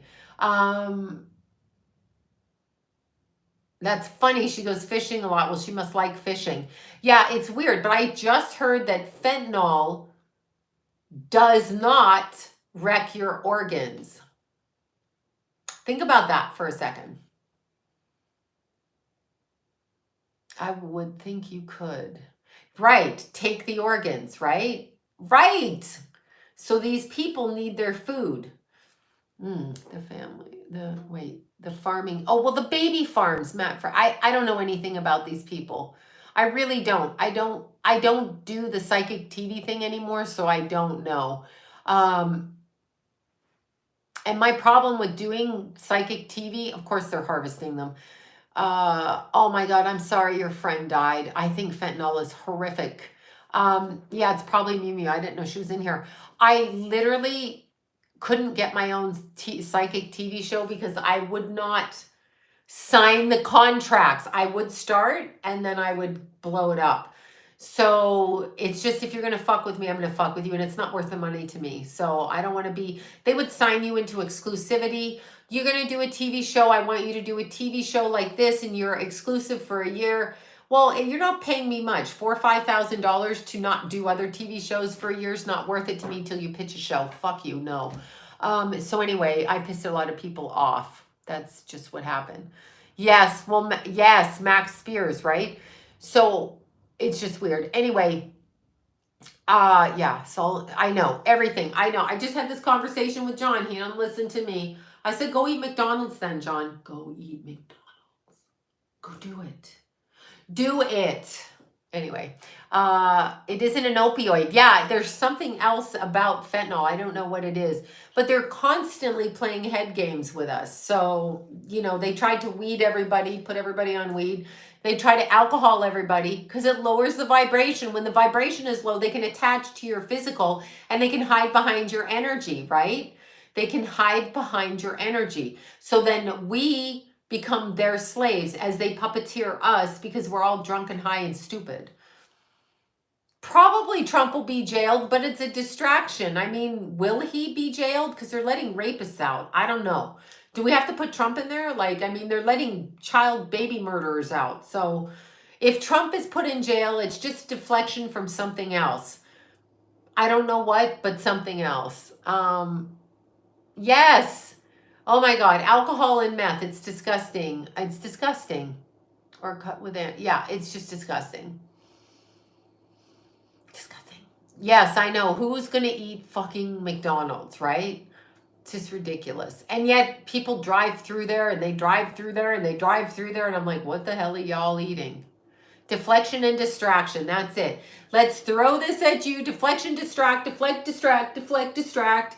That's funny. She goes fishing a lot. Well, she must like fishing. Yeah, it's weird, but I just heard that fentanyl does not wreck your organs. Think about that for a second. I would think you could. Right. Take the organs, right? Right. So these people need their food. The family, the farming. Oh, well, the baby farms, Matt. I don't know anything about these people. I really don't. I don't do the psychic TV thing anymore, so I don't know. Um, and my problem with doing psychic TV, of course they're harvesting them. Oh my God, I'm sorry your friend died. I think fentanyl is horrific. Yeah, it's probably Mew. I didn't know she was in here. I literally couldn't get my own psychic TV show because I would not sign the contracts. I would start and then I would blow it up. So it's just, if you're going to fuck with me, I'm going to fuck with you, and it's not worth the money to me. So I don't want to be, they would sign you into exclusivity. You're going to do a TV show. I want you to do a TV show like this and you're exclusive for a year. Well, you're not paying me much. $4,000 or $5,000 to not do other TV shows for a year is not worth it to me until you pitch a show. Fuck you, no. So anyway, I pissed a lot of people off. That's just what happened. Yes, well, yes, Max Spears, right? So it's just weird. Anyway, yeah, so I know everything. I know. I just had this conversation with John. He don't listen to me. I said, go eat McDonald's then, John. Go eat McDonald's. Go do it. Do it. Anyway, it isn't an opioid. Yeah, there's something else about fentanyl. I don't know what it is, but they're constantly playing head games with us. So, you know, they tried to weed everybody, put everybody on weed. They try to alcohol everybody because it lowers the vibration. When the vibration is low, they can attach to your physical and they can hide behind your energy, right? They can hide behind your energy. So then we become their slaves as they puppeteer us because we're all drunk and high and stupid. Probably Trump will be jailed, but it's a distraction. I mean, will he be jailed? Because they're letting rapists out. I don't know. Do we have to put Trump in there? Like, I mean, they're letting child baby murderers out. So if Trump is put in jail, it's just deflection from something else. I don't know what, but something else. Yes. Oh my God, alcohol and meth. It's disgusting. It's disgusting. Or cut with it. Yeah, it's just disgusting. Disgusting. Yes, I know. Who's going to eat fucking McDonald's, right? It's just ridiculous. And yet people drive through there and they drive through there and they drive through there. And I'm like, what the hell are y'all eating? Deflection and distraction. That's it. Let's throw this at you. Deflection, distract, deflect, distract, deflect, distract.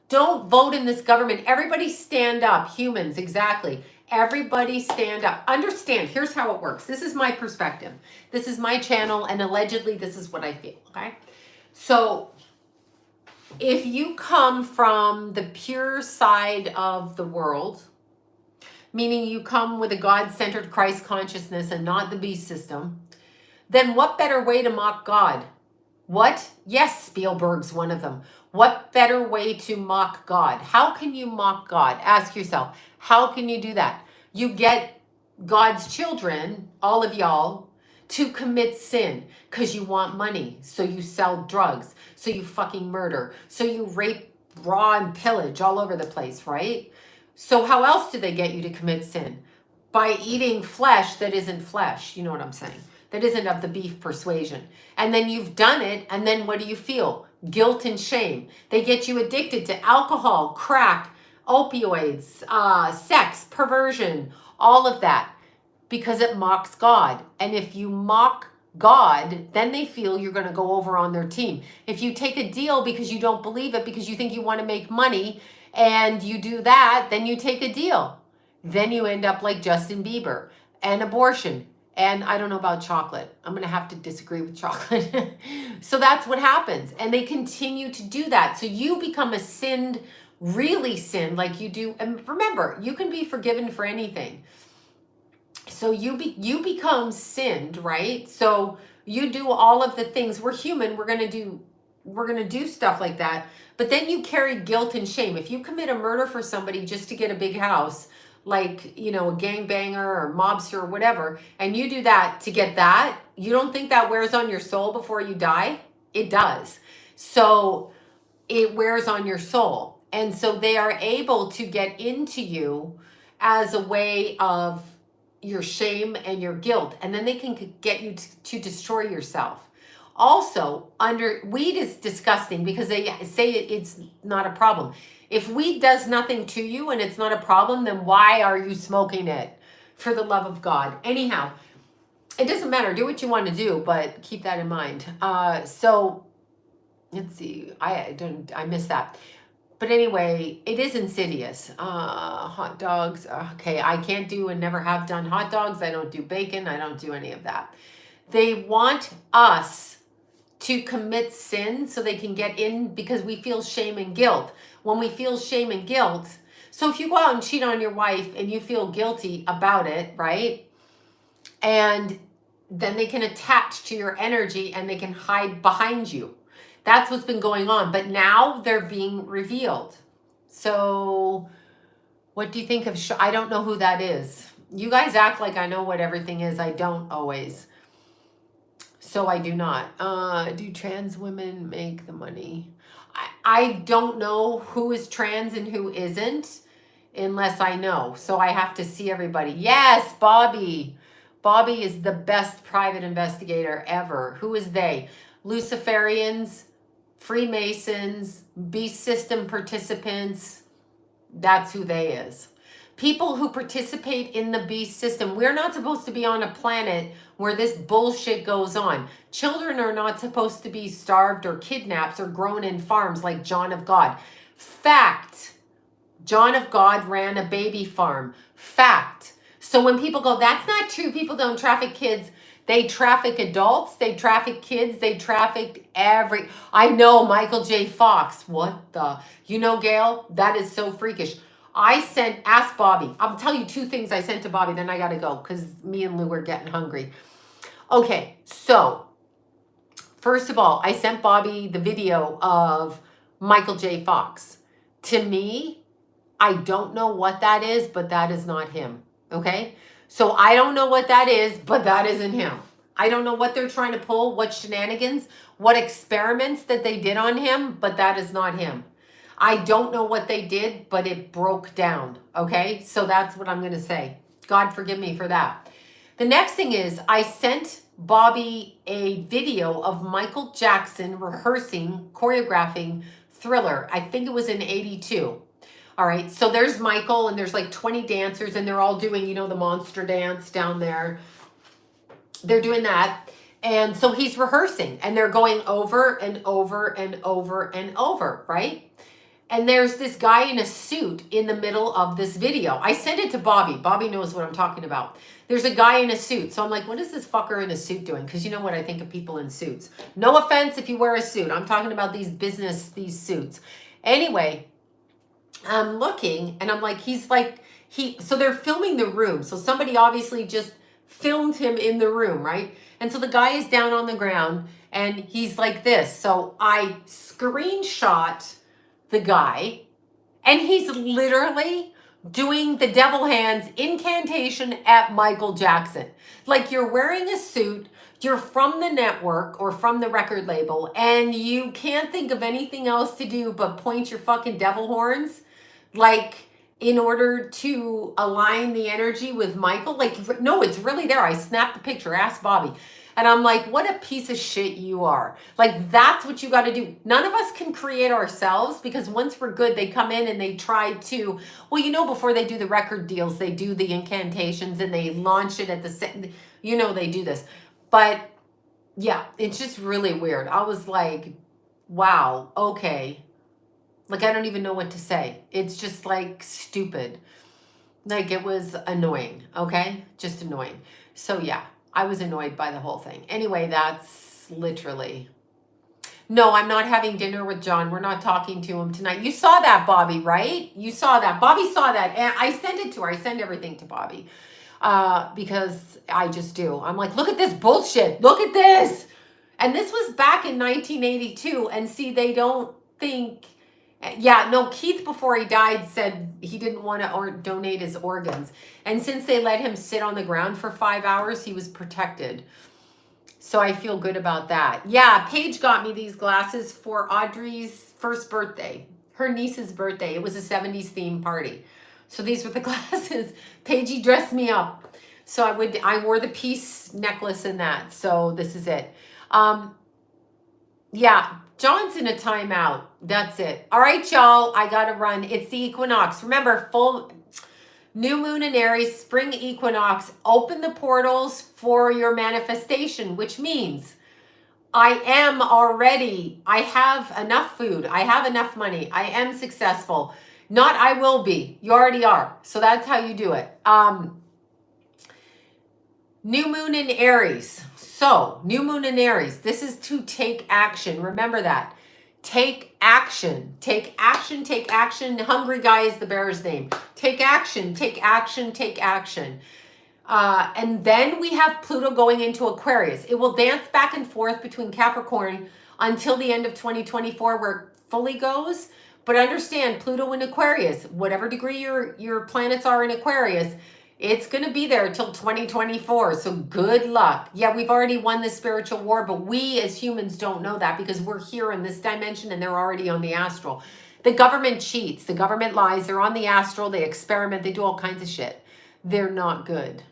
Don't vote in this government. Everybody stand up. Humans, exactly. Everybody stand up. Understand, here's how it works. This is my perspective. This is my channel, and allegedly this is what I feel, okay? So if you come from the pure side of the world, meaning you come with a God-centered Christ consciousness and not the beast system, then what better way to mock God? What? Yes, Spielberg's one of them. What better way to mock God? How can you mock God? Ask yourself, how can you do that? You get God's children, all of y'all, to commit sin because you want money. So you sell drugs. So you fucking murder. So you rape, raw, and pillage all over the place, right? So how else do they get you to commit sin? By eating flesh that isn't flesh. You know what I'm saying? That isn't of the beef persuasion. And then you've done it, and then what do you feel? Guilt and shame. They get you addicted to alcohol, crack, opioids, sex, perversion, all of that, because it mocks God. And if you mock God, then they feel you're going to go over on their team. If you take a deal because you don't believe it, because you think you want to make money, and you do that, then you take a deal. Then you end up like Justin Bieber and abortion. And I don't know about chocolate. I'm going to have to disagree with chocolate. So that's what happens. And they continue to do that. So you become a sinned, really sinned like you do. And remember, you can be forgiven for anything. So you become sinned, right? So you do all of the things. We're human. We're going to do stuff like that. But then you carry guilt and shame. If you commit a murder for somebody just to get a big house, like, you know, a gangbanger or mobster or whatever, and you do that to get that, you don't think that wears on your soul before you die? It does. So it wears on your soul. And so they are able to get into you as a way of your shame and your guilt. And then they can get you to destroy yourself. Also, weed is disgusting because they say it's not a problem. If weed does nothing to you and it's not a problem, then why are you smoking it? For the love of God. Anyhow, it doesn't matter. Do what you want to do, but keep that in mind. So let's see. I missed that. But anyway, it is insidious. Hot dogs. Okay, I can't do and never have done hot dogs. I don't do bacon. I don't do any of that. They want us to commit sin so they can get in because we feel shame and guilt. When we feel shame and guilt, so if you go out and cheat on your wife and you feel guilty about it, right? And then they can attach to your energy and they can hide behind you. That's what's been going on. But now they're being revealed. So what do you think of I don't know who that is. You guys act like I know what everything is. I don't always. So I do not. Do trans women make the money? I don't know who is trans and who isn't unless I know. So I have to see everybody. Yes, Bobby. Bobby is the best private investigator ever. Who is they? Luciferians, Freemasons, beast system participants. That's who they is. People who participate in the beast system. We're not supposed to be on a planet where this bullshit goes on. Children are not supposed to be starved or kidnapped or grown in farms like John of God. Fact. John of God ran a baby farm. Fact. So when people go, that's not true, people don't traffic kids. They traffic adults, they traffic kids, they traffic I know, Michael J. Fox. What the? You know, Gail, that is so freakish. Ask Bobby. I'll tell you two things I sent to Bobby, then I got to go because me and Lou are getting hungry. Okay, so first of all, I sent Bobby the video of Michael J. Fox. To me, I don't know what that is, but that is not him. Okay? So I don't know what that is, but that isn't him. I don't know what they're trying to pull, what shenanigans, what experiments that they did on him, but that is not him. I don't know what they did, but it broke down. Okay? So that's what I'm going to say. God forgive me for that. The next thing is I sent Bobby a video of Michael Jackson rehearsing, choreographing Thriller. I think it was in 82. All right, so there's Michael and there's like 20 dancers and they're all doing, you know, the monster dance down there. They're doing that. And so he's rehearsing and they're going over and over and over and over, right? And there's this guy in a suit in the middle of this video. I sent it to Bobby. Bobby knows what I'm talking about. There's a guy in a suit. So I'm like, what is this fucker in a suit doing? Because you know what I think of people in suits. No offense if you wear a suit. I'm talking about these suits. Anyway, I'm looking and I'm like, so they're filming the room. So somebody obviously just filmed him in the room, right? And so the guy is down on the ground and he's like this. So I screenshot the guy and he's literally doing the devil hands incantation at Michael Jackson. Like you're wearing a suit, you're from the network or from the record label and you can't think of anything else to do but point your fucking devil horns. Like in order to align the energy with Michael, like, no, it's really there. I snapped the picture, ask Bobby. And I'm like, what a piece of shit you are. Like, that's what you got to do. None of us can create ourselves because once we're good, they come in and they try to, well, you know, before they do the record deals, they do the incantations and they launch it at you know, they do this. But yeah, it's just really weird. I was like, wow, okay. Like, I don't even know what to say. It's just like stupid. Like it was annoying. Okay. Just annoying. So yeah, I was annoyed by the whole thing. Anyway, that's literally, no, I'm not having dinner with John. We're not talking to him tonight. You saw that, Bobby, right? You saw that. Bobby saw that. And I sent it to her. I send everything to Bobby because I just do. I'm like, look at this bullshit. Look at this. And this was back in 1982. And see, they don't think, yeah, no, Keith before he died said he didn't want to donate his organs. And since they let him sit on the ground for 5 hours, he was protected. So I feel good about that. Yeah, Paige got me these glasses for Audrey's first birthday, her niece's birthday. It was a 70s theme party. So these were the glasses. Paigey dressed me up. So I wore the peace necklace in that. So this is it. Yeah, John's in a timeout. That's it. All right, y'all. I got to run. It's the equinox. Remember, full new moon in Aries, spring equinox. Open the portals for your manifestation, which means I am already. I have enough food. I have enough money. I am successful. Not I will be. You already are. So that's how you do it. New moon in Aries. So, new moon in Aries. This is to take action. Remember that. Take action. Take action. Take action. Hungry Guy is the bear's name. Take action. Take action. Take action. And then we have Pluto going into Aquarius. It will dance back and forth between Capricorn until the end of 2024 where it fully goes. But understand, Pluto in Aquarius, whatever degree your planets are in Aquarius, it's going to be there till 2024. So good luck. Yeah, we've already won the spiritual war, but we as humans don't know that because we're here in this dimension and they're already on the astral. The government cheats. The government lies. They're on the astral. They experiment. They do all kinds of shit. They're not good.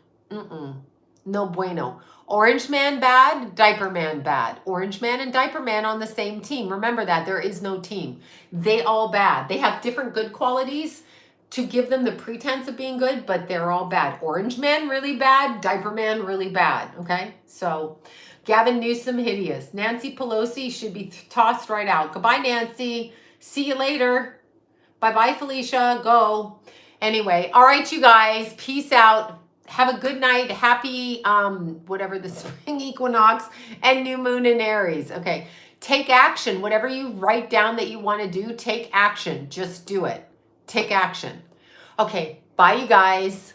No bueno. Orange man bad, diaper man bad. Orange man and diaper man on the same team. Remember that. There is no team. They all bad. They have different good qualities to give them the pretense of being good, but they're all bad. Orange man really bad, diaper man really bad, okay? So Gavin Newsom, hideous. Nancy Pelosi should be tossed right out. Goodbye, Nancy. See you later. Bye-bye, Felicia. Go. Anyway, all right, you guys. Peace out. Have a good night. Happy, whatever the spring equinox and new moon in Aries. Okay. Take action. Whatever you write down that you want to do, take action. Just do it. Take action. Okay. Bye, you guys.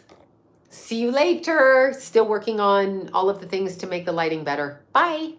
See you later. Still working on all of the things to make the lighting better. Bye.